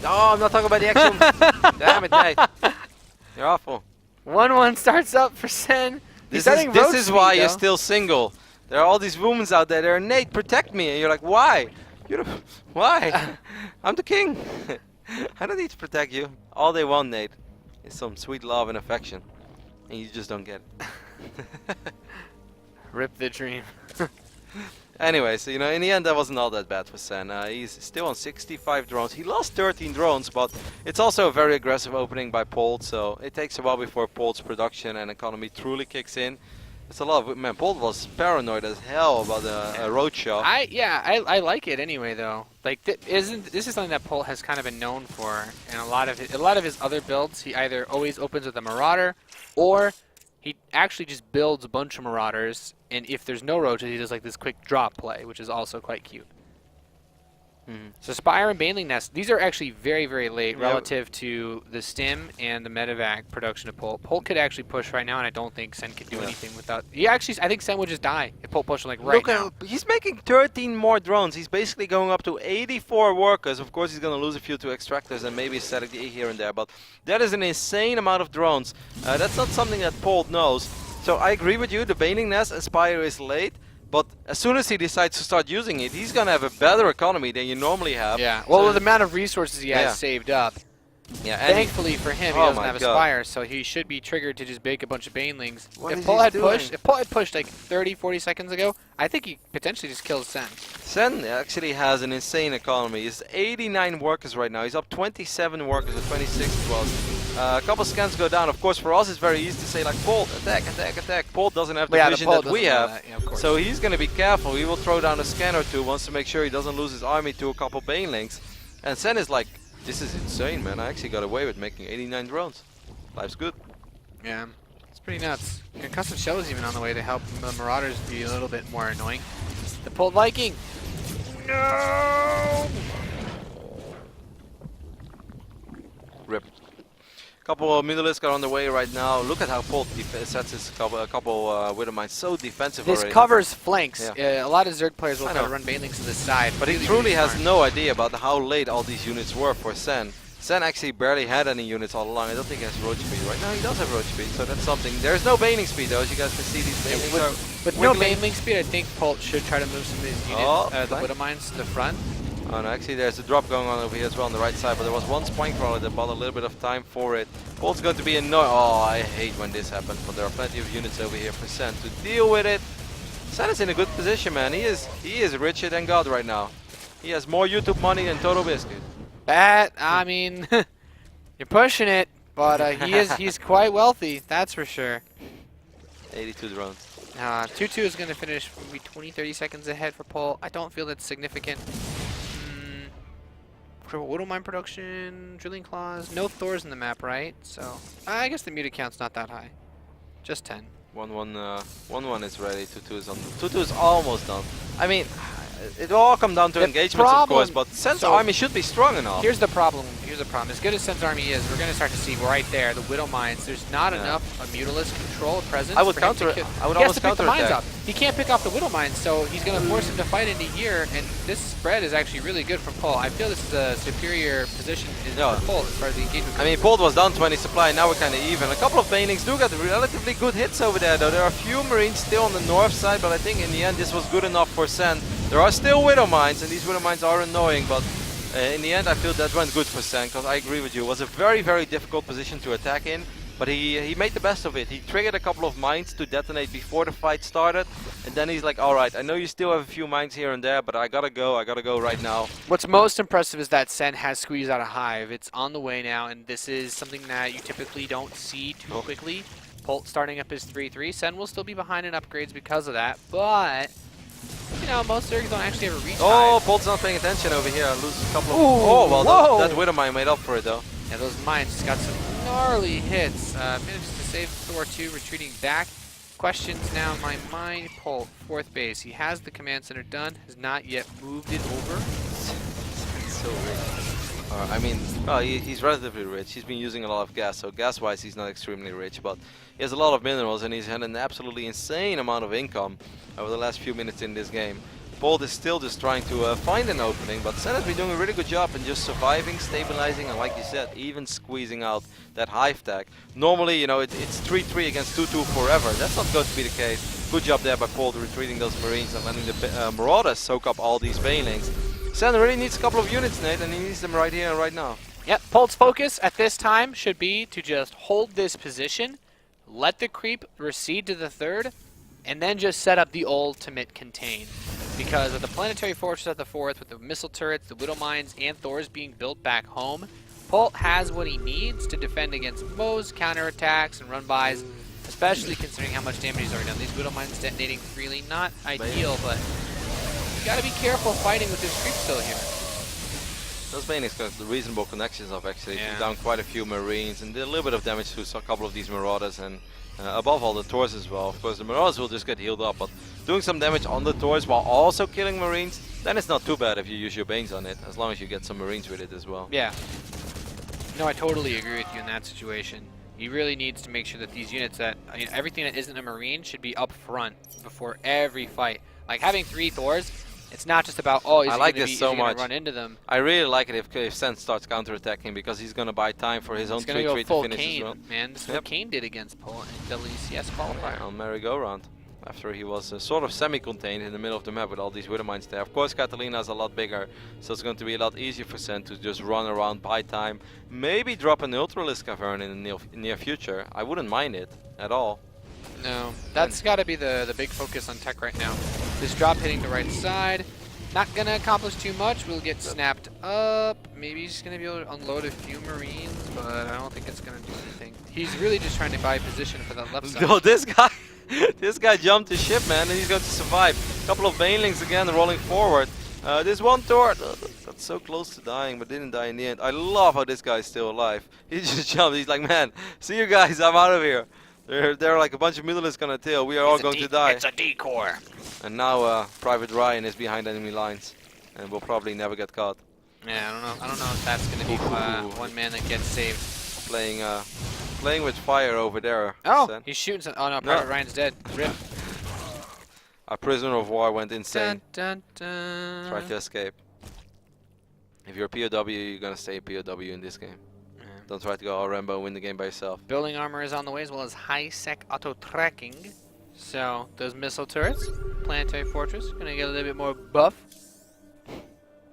Speaker 1: No, I'm not talking about the action. Damn it, Nate. You're awful.
Speaker 2: 1-1 starts up for Sen.
Speaker 1: This is why you're still single. There are all these women out there. They're Nate, protect me, and you're like, why? Why? I'm the king. I don't need to protect you. All they want, Nate, is some sweet love and affection, and you just don't get it.
Speaker 2: Rip the dream.
Speaker 1: Anyway, so, you know, in the end, that wasn't all that bad for Sen. He's still on 65 drones. He lost 13 drones, but it's also a very aggressive opening by Polt, so it takes a while before Polt's production and economy truly kicks in. It's a lot of... Man, Polt was paranoid as hell about a roadshow.
Speaker 2: I like it anyway, though. Like, this is something that Polt has kind of been known for, and a lot of his other builds, he either always opens with a Marauder, or he actually just builds a bunch of Marauders, and if there's no roaches, he does like this quick drop play, which is also quite cute. So Spire and Baneling Nest, these are actually very, very late relative to the Stim and the Medevac production of Polt. Polt could actually push right now, and I don't think Sen could do anything without... I think Sen would just die if Polt pushed like right now.
Speaker 1: He's making 13 more drones. He's basically going up to 84 workers. Of course, he's going to lose a few to extractors and maybe a static E here and there, but that is an insane amount of drones. That's not something that Polt knows. So I agree with you, the Baneling Nest and Spire is late. But as soon as he decides to start using it, he's going to have a better economy than you normally have.
Speaker 2: Yeah, well, with the amount of resources he has saved up.
Speaker 1: Yeah, and
Speaker 2: thankfully for him, he doesn't have a Spire, so he should be triggered to just bake a bunch of Banelings. If Polt had pushed like 30, 40 seconds ago, I think he potentially just kills Sen.
Speaker 1: Sen actually has an insane economy. He's 89 workers right now. He's up 27 workers or 26 was. A couple scans go down. Of course, for us, it's very easy to say like, Polt, attack, attack, attack. Polt doesn't have the vision that we have. So he's going to be careful. He will throw down a scan or two, wants to make sure he doesn't lose his army to a couple Banelings. And Sen is like, this is insane, man. I actually got away with making 89 drones. Life's good.
Speaker 2: Yeah, it's pretty nuts. Concussive Shell is even on the way to help the Marauders be a little bit more annoying. The Polt Viking. No!
Speaker 1: Rip. Couple of Mutalisks are on the way right now. Look at how Polt sets his couple Widow Mines so defensive
Speaker 2: this
Speaker 1: already.
Speaker 2: Covers flanks.
Speaker 1: Yeah.
Speaker 2: A lot of Zerg players will try to run Banelings to the side.
Speaker 1: But he truly has no idea about how late all these units were for Sen. Sen actually barely had any units all along. I don't think he has roach speed. Right now he does have roach speed, so that's something. There's no Baneling speed though, as you guys can see these Banelings
Speaker 2: With no Baneling speed, I think Polt should try to move some of these units, the Widow Mines to the front.
Speaker 1: Oh no, actually there's a drop going on over here as well on the right side, but there was one Spine Crawler that bought a little bit of time for it. Polt's going to be annoyed. Oh, I hate when this happens, but there are plenty of units over here for Sen to deal with it. Sen is in a good position, man. He is richer than God right now. He has more YouTube money than Total Biscuit.
Speaker 2: I mean, you're pushing it. But he's quite wealthy, that's for sure.
Speaker 1: 82 drones.
Speaker 2: 2-2 is going to finish maybe 20-30 seconds ahead for Polt. I don't feel that's significant. Widow mine production, drilling claws, no Thors in the map, right? So I guess the muted count's not that high, just 10.
Speaker 1: 1-1 is ready. 2-2 is on. 2-2 is almost done. I mean, it will all come down to
Speaker 2: The
Speaker 1: engagements, of course,
Speaker 2: problem-
Speaker 1: but Sen's
Speaker 2: so-
Speaker 1: army should be strong enough.
Speaker 2: Here's the problem. As good as Sen's army is, we're going to start to see right there the Widow mines. There's not enough Mutalisk control presence.
Speaker 1: I would
Speaker 2: for him
Speaker 1: counter
Speaker 2: to
Speaker 1: it.
Speaker 2: kill.
Speaker 1: I would
Speaker 2: He has
Speaker 1: almost
Speaker 2: to pick the
Speaker 1: counter
Speaker 2: mines
Speaker 1: attack.
Speaker 2: up. He can't pick off the Widow mines, so he's going to force him to fight into here. And this spread is actually really good from Polt. I feel this is a superior position for Polt as far as the engagement.
Speaker 1: I mean, Polt was down 20 supply, now we're kind of even. A couple of banelings do get relatively good hits over there, though. There are a few Marines still on the north side, but I think in the end this was good enough for Sen. There are still Widow mines, and these Widow mines are annoying, but in the end I feel that went good for Sen, because I agree with you. It was a very, very difficult position to attack in, but he made the best of it. He triggered a couple of mines to detonate before the fight started, and then he's like, alright, I know you still have a few mines here and there, but I gotta go right now.
Speaker 2: What's most impressive is that Sen has squeezed out a hive. It's on the way now, and this is something that you typically don't see too quickly. Polt starting up his 3-3. Sen will still be behind in upgrades because of that, but you know, most Zergs don't actually have a reach.
Speaker 1: Oh, Polt's not paying attention over here. Loses a couple of...
Speaker 2: Ooh,
Speaker 1: oh, well,
Speaker 2: whoa.
Speaker 1: that Widow mine made up for it, though.
Speaker 2: Yeah, those mines just got some gnarly hits. Managed to save Thor 2, retreating back. Questions now in my mind. Polt, 4th base. He has the command center done, has not yet moved it over.
Speaker 1: It's so rich. I mean, well, he's relatively rich. He's been using a lot of gas, so gas-wise he's not extremely rich, but he has a lot of minerals and he's had an absolutely insane amount of income over the last few minutes in this game. Polt is still just trying to find an opening, but Sen has been doing a really good job in just surviving, stabilizing, and like you said, even squeezing out that hive tag. Normally, you know, it's 3-3 against 2-2 forever. That's not going to be the case. Good job there by Polt retreating those Marines and letting the Marauders soak up all these banelings. Sen really needs a couple of units, Nate, and he needs them right here and right now.
Speaker 2: Yep, Polt's focus at this time should be to just hold this position, let the creep recede to the 3rd, and then just set up the ultimate contain. Because of the planetary fortress at the 4th, with the missile turrets, the Widow mines, and Thors being built back home, Polt has what he needs to defend against most counterattacks and run-bys, especially considering how much damage he's already done. These Widow mines detonating freely, not ideal, but you gotta be careful fighting with this creep still here.
Speaker 1: Those banelings got reasonable connections of actually.
Speaker 2: Yeah.
Speaker 1: Took down quite a few Marines and did a little bit of damage to a couple of these Marauders and above all the Thors as well. Of course the Marauders will just get healed up, but doing some damage on the Thors while also killing Marines, then it's not too bad if you use your Banes on it, as long as you get some Marines with it as well.
Speaker 2: Yeah. No, I totally agree with you in that situation. He really needs to make sure that these units everything that isn't a Marine should be up front before every fight. Like having 3 Thors, it's not just about, oh, is he going to run into them.
Speaker 1: I really like it if Sen starts counterattacking, because he's going to buy time for his own 3-3 to finish
Speaker 2: Kane,
Speaker 1: as well.
Speaker 2: man. This is what Kane did against Polt in WCS qualifier.
Speaker 1: On merry-go-round. After he was sort of semi-contained in the middle of the map with all these Widow mines there. Of course, Catalina is a lot bigger, so it's going to be a lot easier for Sen to just run around, buy time. Maybe drop an Ultralisk Cavern in the near future. I wouldn't mind it at all.
Speaker 2: No, that's got to be the big focus on tech right now. This drop hitting the right side. Not going to accomplish too much. We'll get snapped up. Maybe he's going to be able to unload a few Marines, but I don't think it's going to do anything. He's really just trying to buy position for that left side.
Speaker 1: No, this guy jumped the ship, man, and he's going to survive. A couple of banelings again rolling forward. This one Thor that's so close to dying, but didn't die in the end. I love how this guy's still alive. He just jumped. He's like, man, see you guys, I'm out of here. They're like a bunch of Mutalisks on a tail. We are all going to die.
Speaker 2: It's a decor.
Speaker 1: And now Private Ryan is behind enemy lines, and will probably never get caught.
Speaker 2: Yeah, I don't know if that's going to be one man that gets saved.
Speaker 1: Playing with fire over there.
Speaker 2: Oh,
Speaker 1: Sen.
Speaker 2: he's shooting. Oh no, Private Ryan's dead. Rip.
Speaker 1: Our prisoner of war went insane.
Speaker 2: Dun, dun, dun.
Speaker 1: Tried to escape. If you're a POW, you're gonna stay a POW in this game.
Speaker 2: Yeah.
Speaker 1: Don't try to go all Rambo and win the game by yourself.
Speaker 2: Building armor is on the way, as well as high-sec auto-tracking. So, those missile turrets, planetary fortress, gonna get a little bit more buff.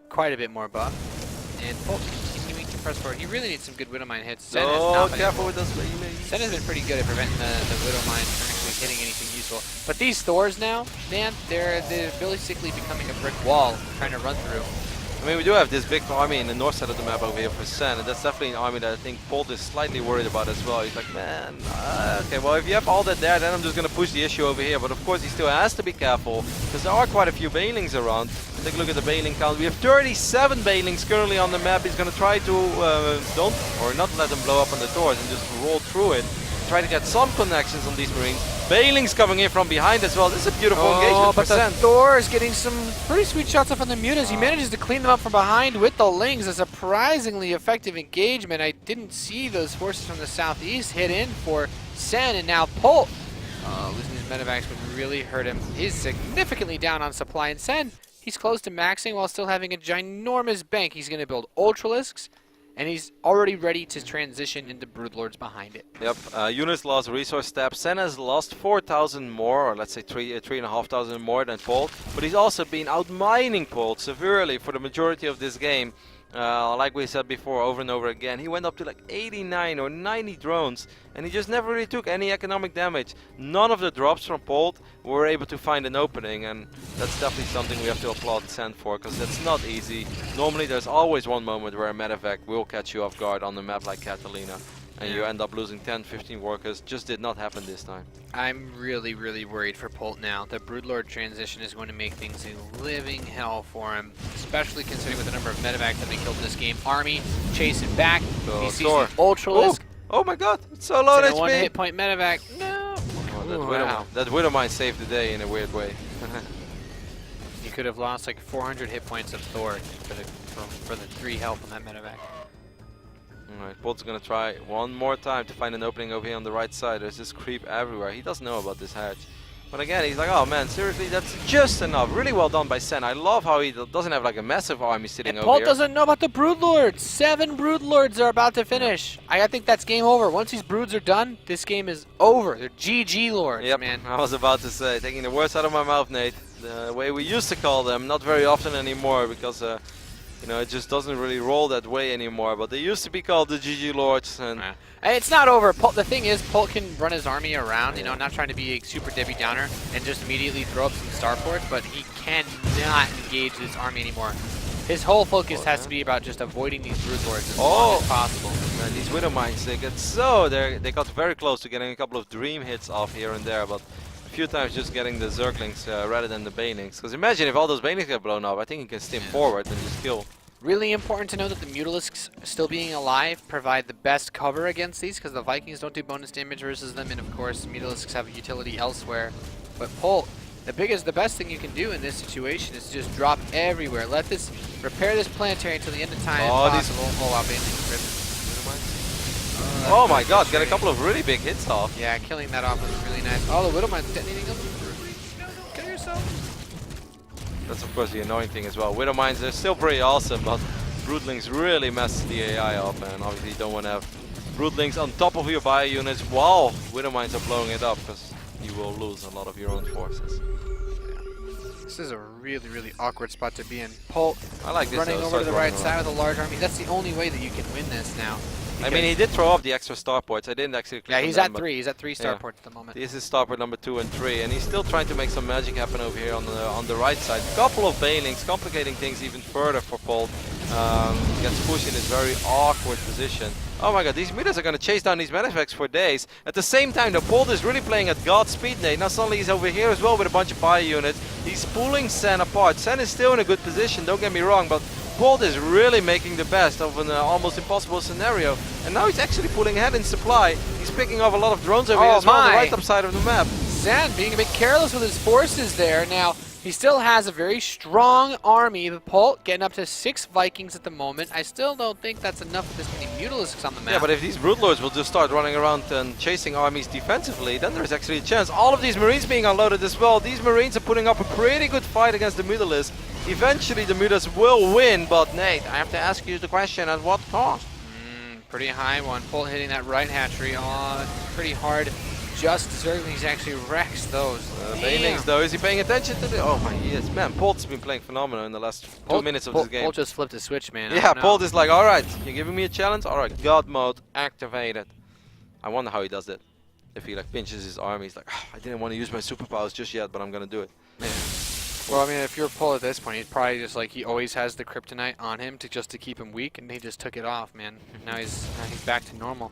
Speaker 2: Quite a bit more buff. And Polt continuing to press forward. He really needs some good Widow Mine hits. Sen has not been
Speaker 1: careful with those Baymanes.
Speaker 2: Sen has been pretty good at preventing the Widow Mine from actually hitting anything useful. But these Thors now, man, they're basically becoming a brick wall trying to run through.
Speaker 1: I mean, we do have this big army in the north side of the map over here for Sen, and that's definitely an army that I think Polt is slightly worried about as well. He's like, man, okay, well, if you have all that there, then I'm just going to push the issue over here. But of course, he still has to be careful, because there are quite a few Banelings around. Take a look at the Baneling count. We have 37 Banelings currently on the map. He's going to try to not let them blow up on the doors and just roll through it. Try to get some connections on these Marines. Banelings coming in from behind as well. This is a beautiful engagement
Speaker 2: but
Speaker 1: for Sen.
Speaker 2: the Thor is getting some pretty sweet shots off on the mutas. He manages to clean them up from behind with the Lings. A surprisingly effective engagement. I didn't see those forces from the southeast hit in for Sen, and now Polt. Losing his medevacs would really hurt him. He's significantly down on supply, and Sen, he's close to maxing while still having a ginormous bank. He's going to build Ultralisks, and he's already ready to transition into Broodlords behind it.
Speaker 1: Yep, units lost resource step. Sen has lost 4,000 more, or let's say 3,500 more than Polt. But he's also been outmining Polt severely for the majority of this game. Like we said before, over and over again, he went up to like 89 or 90 drones, and he just never really took any economic damage. None of the drops from Polt were able to find an opening, and that's definitely something we have to applaud Sen for, because that's not easy. Normally there's always one moment where a medevac will catch you off guard on a map like Catalina, and you end up losing 10-15 workers. Just did not happen this time.
Speaker 2: I'm really, really worried for Polt now. The Broodlord transition is going to make things a living hell for him, especially considering with the number of medevacs that they killed in this game. Army chasing back. He sees the Ultralisk.
Speaker 1: Oh my god, it's so low
Speaker 2: It's
Speaker 1: HP.
Speaker 2: a one hit point medevac. No.
Speaker 1: Oh, that Widowmine saved the day in a weird way.
Speaker 2: You could have lost like 400 hit points of Thor for the 3 health on that medevac.
Speaker 1: Alright, Polt's gonna try one more time to find an opening over here on the right side. There's this creep everywhere. He doesn't know about this hatch. But again, he's like, oh man, seriously, that's just enough. Really well done by Sen. I love how he doesn't have like a massive army sitting over
Speaker 2: Polt
Speaker 1: here.
Speaker 2: doesn't know about the Broodlords. 7 Broodlords are about to finish. I think that's game over. Once these Broods are done, this game is over. They're GG Lords,
Speaker 1: Yep,
Speaker 2: man.
Speaker 1: I was about to say, taking the words out of my mouth, Nate. The way we used to call them, not very often anymore, because you know, it just doesn't really roll that way anymore. But they used to be called the GG Lords, and
Speaker 2: it's not over. Polt, the thing is, Polt can run his army around, you know, not trying to be a super Debbie Downer and just immediately throw up some starports, but he cannot engage this army anymore. His whole focus has to be about just avoiding these Broodlords as long as possible.
Speaker 1: Man, these Widowmines, they got very close to getting a couple of dream hits off here and there, but a few times just getting the Zerglings rather than the Banelings. Because imagine if all those Banelings get blown up, I think he can stim forward and just kill.
Speaker 2: Really important to know that the Mutalisks still being alive provide the best cover against these, because the Vikings don't do bonus damage versus them, and of course Mutalisks have utility elsewhere. But Polt, the best thing you can do in this situation is just drop everywhere. Let this, repair this planetary until the end of time if possible. Oh wow, Banelings ripped.
Speaker 1: Oh my god, got a couple of really big hits off.
Speaker 2: Yeah, killing that off was really nice. Oh, the Widowmine's detonating them. No, don't kill yourself.
Speaker 1: That's of course the annoying thing as well. Widowmines, they're still pretty awesome, but Broodlings really mess the AI up, and obviously you don't want to have Broodlings on top of your bio units while Widowmines are blowing it up, because you will lose a lot of your own forces.
Speaker 2: This is a really, really awkward spot to be in. Polt
Speaker 1: I like this
Speaker 2: running over to the right side with a large army. That's the only way that you can win this now.
Speaker 1: I mean, he did throw up the extra starports. I didn't actually click
Speaker 2: Yeah,
Speaker 1: on
Speaker 2: he's
Speaker 1: them,
Speaker 2: at 3. He's at 3 starports at the moment.
Speaker 1: This is starport number 2 and 3, and he's still trying to make some magic happen over here on the right side. Couple of Banelings, complicating things even further for Polt. Gets pushed in this very awkward position. Oh my god, these meters are going to chase down these medevacs for days. At the same time, the Polt is really playing at God's speed, Nate. Now suddenly he's over here as well with a bunch of bio units. He's pulling Sen apart. Sen is still in a good position, don't get me wrong, but Polt is really making the best of an almost impossible scenario. And now he's actually pulling ahead in supply. He's picking off a lot of drones over here as well on the right up side of the map.
Speaker 2: Sen being a bit careless with his forces there. Now, he still has a very strong army. The Polt getting up to 6 Vikings at the moment. I still don't think that's enough with this many Mutalisks on the map.
Speaker 1: Yeah, but if these Broodlords will just start running around and chasing armies defensively, then there's actually a chance. All of these Marines being unloaded as well. These Marines are putting up a pretty good fight against the Mutalisks. Eventually the Mutas will win, but Nate, I have to ask you the question, at what cost?
Speaker 2: Pretty high one. Polt hitting that right hatchery on pretty hard. Just Zerglings actually wrecks those.
Speaker 1: Banelings though, is he paying attention to the... Oh my yes, man, Polt's been playing phenomenal in the last 2 minutes of this game.
Speaker 2: Polt just flipped a switch, man.
Speaker 1: Yeah, Polt is like, alright, you're giving me a challenge? Alright, God mode activated. I wonder how he does it. If he like pinches his army, he's like, oh, I didn't want to use my superpowers just yet, but I'm gonna do it.
Speaker 2: Yeah. Well, I mean, if you're Polt at this point, he's probably just like he always has the kryptonite on him to keep him weak, and he just took it off, man. Now he's back to normal.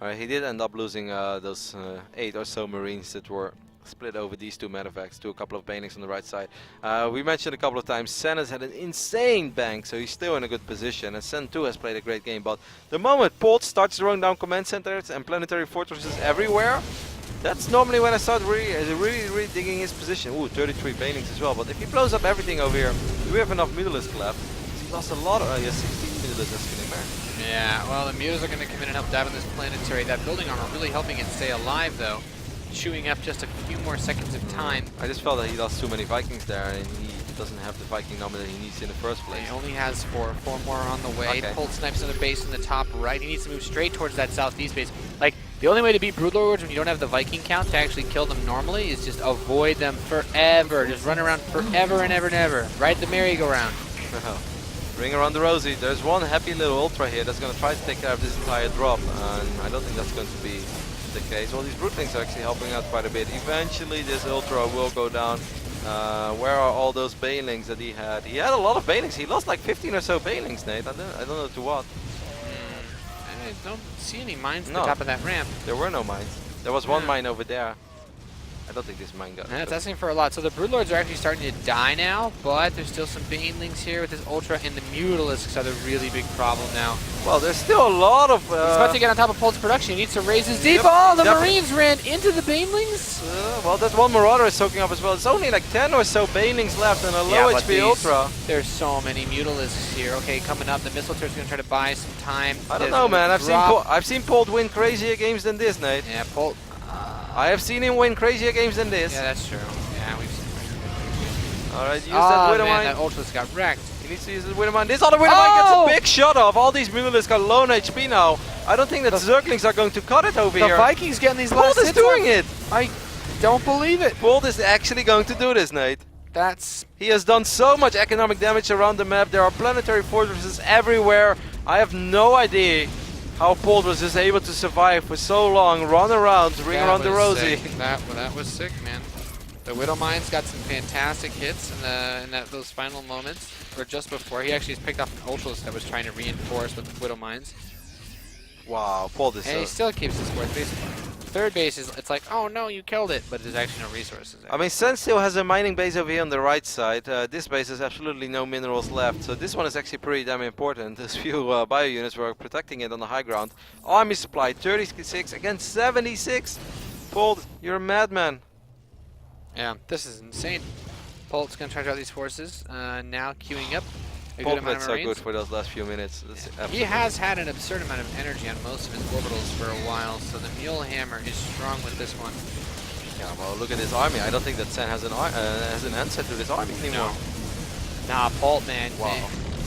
Speaker 1: Alright, he did end up losing those 8 or so Marines that were split over these 2 medevacs to a couple of banings on the right side. We mentioned a couple of times, Sen has had an insane bank, so he's still in a good position, and Sen too has played a great game, but the moment Polt starts throwing down command centers and planetary fortresses everywhere, that's normally when I start really digging his position. Ooh, 33 banings as well, but if he blows up everything over here, do we have enough Mutalisks left? He lost a lot of, 16 Mutalisks in there.
Speaker 2: Yeah, well, the Mutas are going to come in and help dive on this planetary. That building armor really helping it stay alive, though. Chewing up just a few more seconds of time.
Speaker 1: I just felt that he lost too many Vikings there, and he doesn't have the Viking number that he needs in the first place.
Speaker 2: He only has 4 more on the way.
Speaker 1: Okay.
Speaker 2: Polt snipes another base in the top right. He needs to move straight towards that southeast base. Like, the only way to beat Broodlords when you don't have the Viking count to actually kill them normally is just avoid them forever. Just run around forever and ever and ever. Ride the merry-go-round.
Speaker 1: Ring around the rosy. There's one happy little ultra here that's going to try to take care of this entire drop, and I don't think that's going to be the case. Well, these Brooklings are actually helping out quite a bit. Eventually this ultra will go down. Where are all those banelings that he had? He had a lot of banelings. He lost like 15 or so banelings, Nate. I don't know to what.
Speaker 2: I don't see any mines at
Speaker 1: No.
Speaker 2: the top of that ramp.
Speaker 1: There were no mines. There was one mine over there. I don't think this mine got it.
Speaker 2: That's asking for a lot. So the Broodlords are actually starting to die now, but there's still some banelings here with this ultra, and the Mutalisks are the really big problem now.
Speaker 1: Well, there's still a lot of...
Speaker 2: He's about to get on top of Polt's production. He needs to raise his deep.
Speaker 1: Yep,
Speaker 2: Oh, the
Speaker 1: definitely.
Speaker 2: Marines ran into the banelings.
Speaker 1: well, there's one Marauder is soaking up as well. It's only like 10 or so banelings left and a low
Speaker 2: but
Speaker 1: HP
Speaker 2: these-
Speaker 1: ultra.
Speaker 2: There's so many Mutalisks here. Okay, coming up, the missile turret's gonna try to buy some time.
Speaker 1: I don't
Speaker 2: There's
Speaker 1: know, man.
Speaker 2: gonna
Speaker 1: I've seen Polt win crazier games than this, Nate.
Speaker 2: Yeah, Polt.
Speaker 1: I have seen him win crazier games than this.
Speaker 2: Yeah, that's true. Yeah, we've seen.
Speaker 1: All right, use that
Speaker 2: Oh
Speaker 1: Widow
Speaker 2: man,
Speaker 1: Mine.
Speaker 2: that Ultras got wrecked.
Speaker 1: He needs to use his Widow Mine. This other Widow Mine
Speaker 2: Oh!
Speaker 1: gets a big shot off. All these Mutalisks got low on HP now. I don't think that Zerglings are going to cut it over
Speaker 2: The
Speaker 1: here.
Speaker 2: Vikings getting these
Speaker 1: Polt
Speaker 2: last
Speaker 1: is
Speaker 2: hits
Speaker 1: doing
Speaker 2: on-
Speaker 1: it.
Speaker 2: I don't believe it.
Speaker 1: Polt is actually going to do this, Nate.
Speaker 2: That's
Speaker 1: He has done so much economic damage around the map. There are planetary fortresses everywhere. I have no idea how Polt was just able to survive for so long, run around, ring
Speaker 2: that
Speaker 1: around the
Speaker 2: was
Speaker 1: rosy.
Speaker 2: sick. That was sick, man. The Widow Mine's got some fantastic hits in those final moments, or just before. He actually picked up an Ultras that was trying to reinforce with the Widow Mines.
Speaker 1: Wow, Polt is
Speaker 2: And he
Speaker 1: so...
Speaker 2: still keeps his fourth base. Third base is, it's like, oh no, you killed it, but there's actually no resources there.
Speaker 1: I mean, Sen still has a mining base over here on the right side. This base has absolutely no minerals left, so this one is actually pretty damn important. There's few bio units were protecting it on the high ground. Army supply 36 against 76. Polt, you're a madman.
Speaker 2: Yeah, this is insane. Polt's gonna try to out these forces. Now queuing up a good
Speaker 1: Polt
Speaker 2: amount
Speaker 1: made
Speaker 2: of
Speaker 1: so
Speaker 2: Marines.
Speaker 1: good for those last few minutes. That's
Speaker 2: He
Speaker 1: absolutely-
Speaker 2: has had an absurd amount of energy on most of his orbitals for a while, so the Mule Hammer is strong with this one.
Speaker 1: Yeah, well, look at this army. I don't think that Sen has an answer to this army anymore.
Speaker 2: Nah, Polt, man.
Speaker 1: Wow.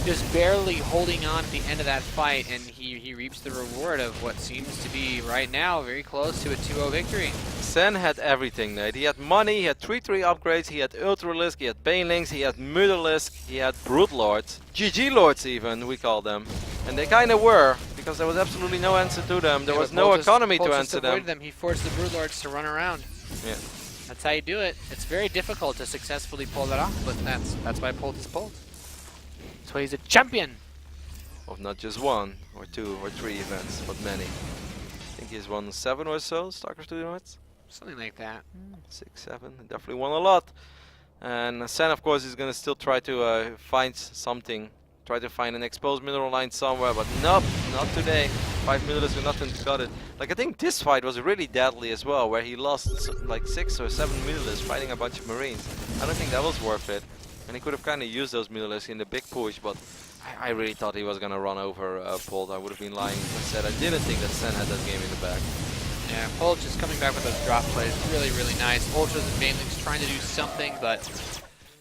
Speaker 2: Just barely holding on at the end of that fight, and he reaps the reward of what seems to be, right now, very close to a 2-0 victory.
Speaker 1: Sen had everything, Nate. He had money, he had 3-3 upgrades, he had Ultralisk, he had Banelings, he had Mutalisk, he had Broodlords. GG Lords even, we call them. And they kind of were, because there was absolutely no answer to them. There
Speaker 2: Yeah,
Speaker 1: was
Speaker 2: but
Speaker 1: no
Speaker 2: Polt just-
Speaker 1: economy
Speaker 2: Polt
Speaker 1: to
Speaker 2: just
Speaker 1: answer
Speaker 2: avoided
Speaker 1: them.
Speaker 2: He forced the Broodlords to run around.
Speaker 1: Yeah.
Speaker 2: That's how you do it. It's very difficult to successfully pull that off, but that's why Polt is Polt. That's why he's a champion.
Speaker 1: Of not just 1 or 2 or 3 events, but many. I think he's won 7 or so StarCraft 2 events.
Speaker 2: Something like that.
Speaker 1: 6, 7, definitely won a lot. And Sen, of course, is going to still try to find something. Try to find an exposed mineral line somewhere, but nope, not today. 5 Mutalisks with nothing to cut it. Like, I think this fight was really deadly as well, where he lost like 6 or 7 Mutalisks fighting a bunch of Marines. I don't think that was worth it. And he could have kind of used those Mutalisks in the big push, but I really thought he was going to run over Polt. I would have been lying if I said I didn't think that Sen had that game in the bag.
Speaker 2: Yeah, Polt just coming back with those drop plays. Really, really nice. Ultras and Banelings trying to do something, but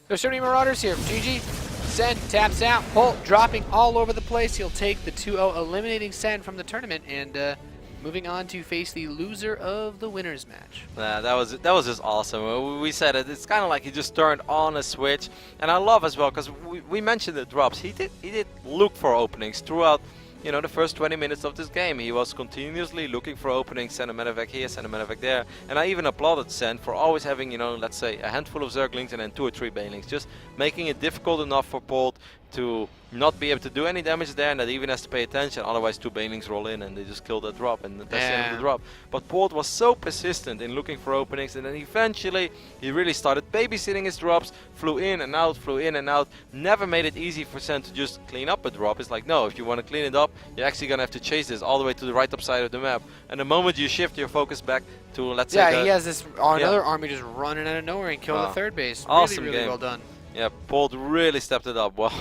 Speaker 2: there's so many Marauders here. GG. Sen taps out. Polt dropping all over the place. He'll take the 2-0, eliminating Sen from the tournament, and moving on to face the loser of the winners match.
Speaker 1: That was just awesome. We said it. It's kind of like he just turned on a switch, and I love as well because we mentioned the drops. He did look for openings throughout you know, the first 20 minutes of this game. He was continuously looking for openings, send a medevac here, send a medevac there. And I even applauded Sen for always having, you know, let's say a handful of Zerglings and then 2 or 3 Banelings. Just making it difficult enough for Polt to not be able to do any damage there, and that even has to pay attention, otherwise 2 Banelings roll in and they just kill that drop, and that's the end of the drop. But Polt was so persistent in looking for openings, and then eventually he really started babysitting his drops, flew in and out, never made it easy for Sen to just clean up a drop. It's like, no, if you want to clean it up, you're actually going to have to chase this all the way to the right up side of the map, and the moment you shift your focus back to, let's say,
Speaker 2: yeah, he has this another army just running out of nowhere and killing the third base.
Speaker 1: Awesome
Speaker 2: really
Speaker 1: game.
Speaker 2: Well done.
Speaker 1: Yeah, Polt really stepped it up. Well,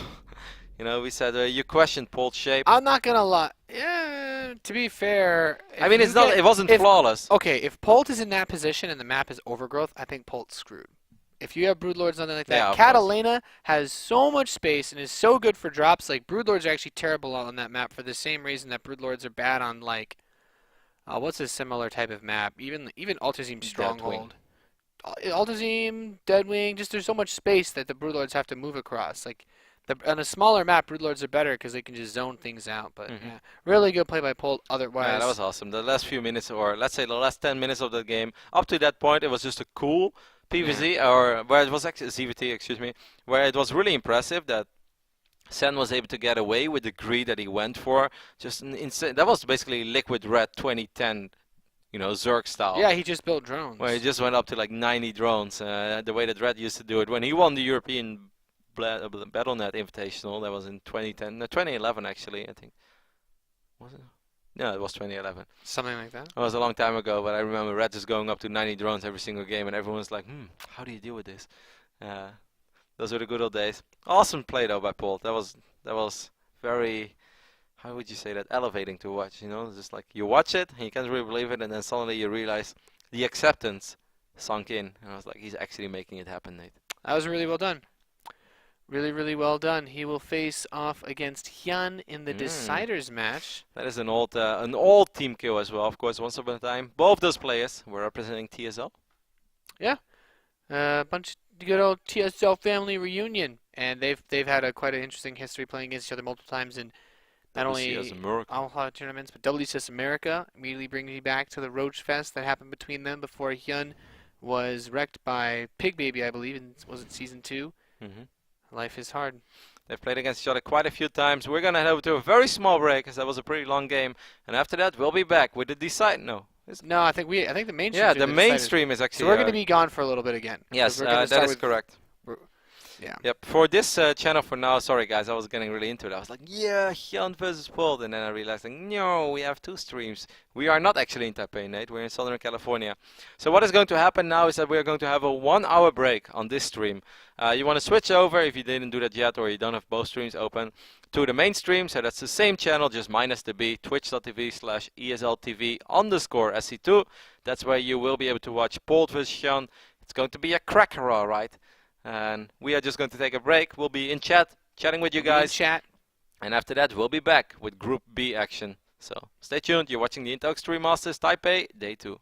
Speaker 1: you know, we said you questioned Polt's shape.
Speaker 2: I'm not gonna lie. Yeah, to be fair,
Speaker 1: I mean, it wasn't flawless.
Speaker 2: Okay, if Polt is in that position and the map is overgrowth, I think Polt's screwed. If you have Broodlords or something like that, Catalina has so much space and is so good for drops. Like, Broodlords are actually terrible on that map for the same reason that Broodlords are bad on, like, what's a similar type of map? Even Altazim Stronghold. Altazim, Deadwing, just there's so much space that the Broodlords have to move across. Like, on a smaller map, Broodlords are better because they can just zone things out. But yeah, really good play by Polt. Otherwise,
Speaker 1: yeah, that was awesome. The last few minutes, or let's say the last 10 minutes of the game, up to that point, it was just a cool PvZ, or where it was actually ZVT, excuse me, where it was really impressive that Sen was able to get away with the greed that he went for. Just insane. That was basically Liquid Red 2010. You know, Zerg style.
Speaker 2: Yeah, he just built drones.
Speaker 1: Where he just went up to like 90 drones, the way that Red used to do it. When he won the European BattleNet Invitational, that was in 2010, no, 2011 actually, I think. Was it? No, it was 2011.
Speaker 2: Something like that.
Speaker 1: It was a long time ago, but I remember Red just going up to 90 drones every single game, and everyone's like, how do you deal with this? Those were the good old days. Awesome play though by Polt. That was very, how would you say that, elevating to watch, you know? It's just like you watch it and you can't really believe it, and then suddenly you realize the acceptance sunk in, and I was like, he's actually making it happen, Nate.
Speaker 2: That was really well done. Really well done. He will face off against Hyun in the Deciders match.
Speaker 1: That is an old team kill as well, of course, once upon a time. Both those players were representing TSL.
Speaker 2: Yeah. Bunch good old TSL family reunion, and they've had quite an interesting history playing against each other multiple times in not only all tournaments, but WCS America. Immediately brings me back to the Roach Fest that happened between them before Hyun was wrecked by Pig Baby, I believe, was it season 2? Life is hard.
Speaker 1: They've played against each other quite a few times. We're gonna head over to a very small break, because that was a pretty long game, and after that we'll be back with the Decide. No,
Speaker 2: I think the main stream.
Speaker 1: Yeah, the mainstream is actually.
Speaker 2: So we're going to be gone for a little bit again.
Speaker 1: Yes, that is correct.
Speaker 2: Yeah.
Speaker 1: Yep. For this channel for now, sorry guys, I was getting really into it. I was like, yeah, Hyun versus Polt, and then I realized, like, no, we have 2 streams. We are not actually in Taipei, Nate. We're in Southern California. So what is going to happen now is that we are going to have a 1-hour break on this stream. You want to switch over, if you didn't do that yet, or you don't have both streams open, to the main stream. So that's the same channel, just minus the B, twitch.tv/ESLTV_SC2. That's where you will be able to watch Polt versus Hyun. It's going to be a cracker, all right. And we are just going to take a break. We'll be in chatting with you guys. And after that, we'll be back with Group B action. So stay tuned. You're watching the Intel Extreme Masters Taipei Day 2.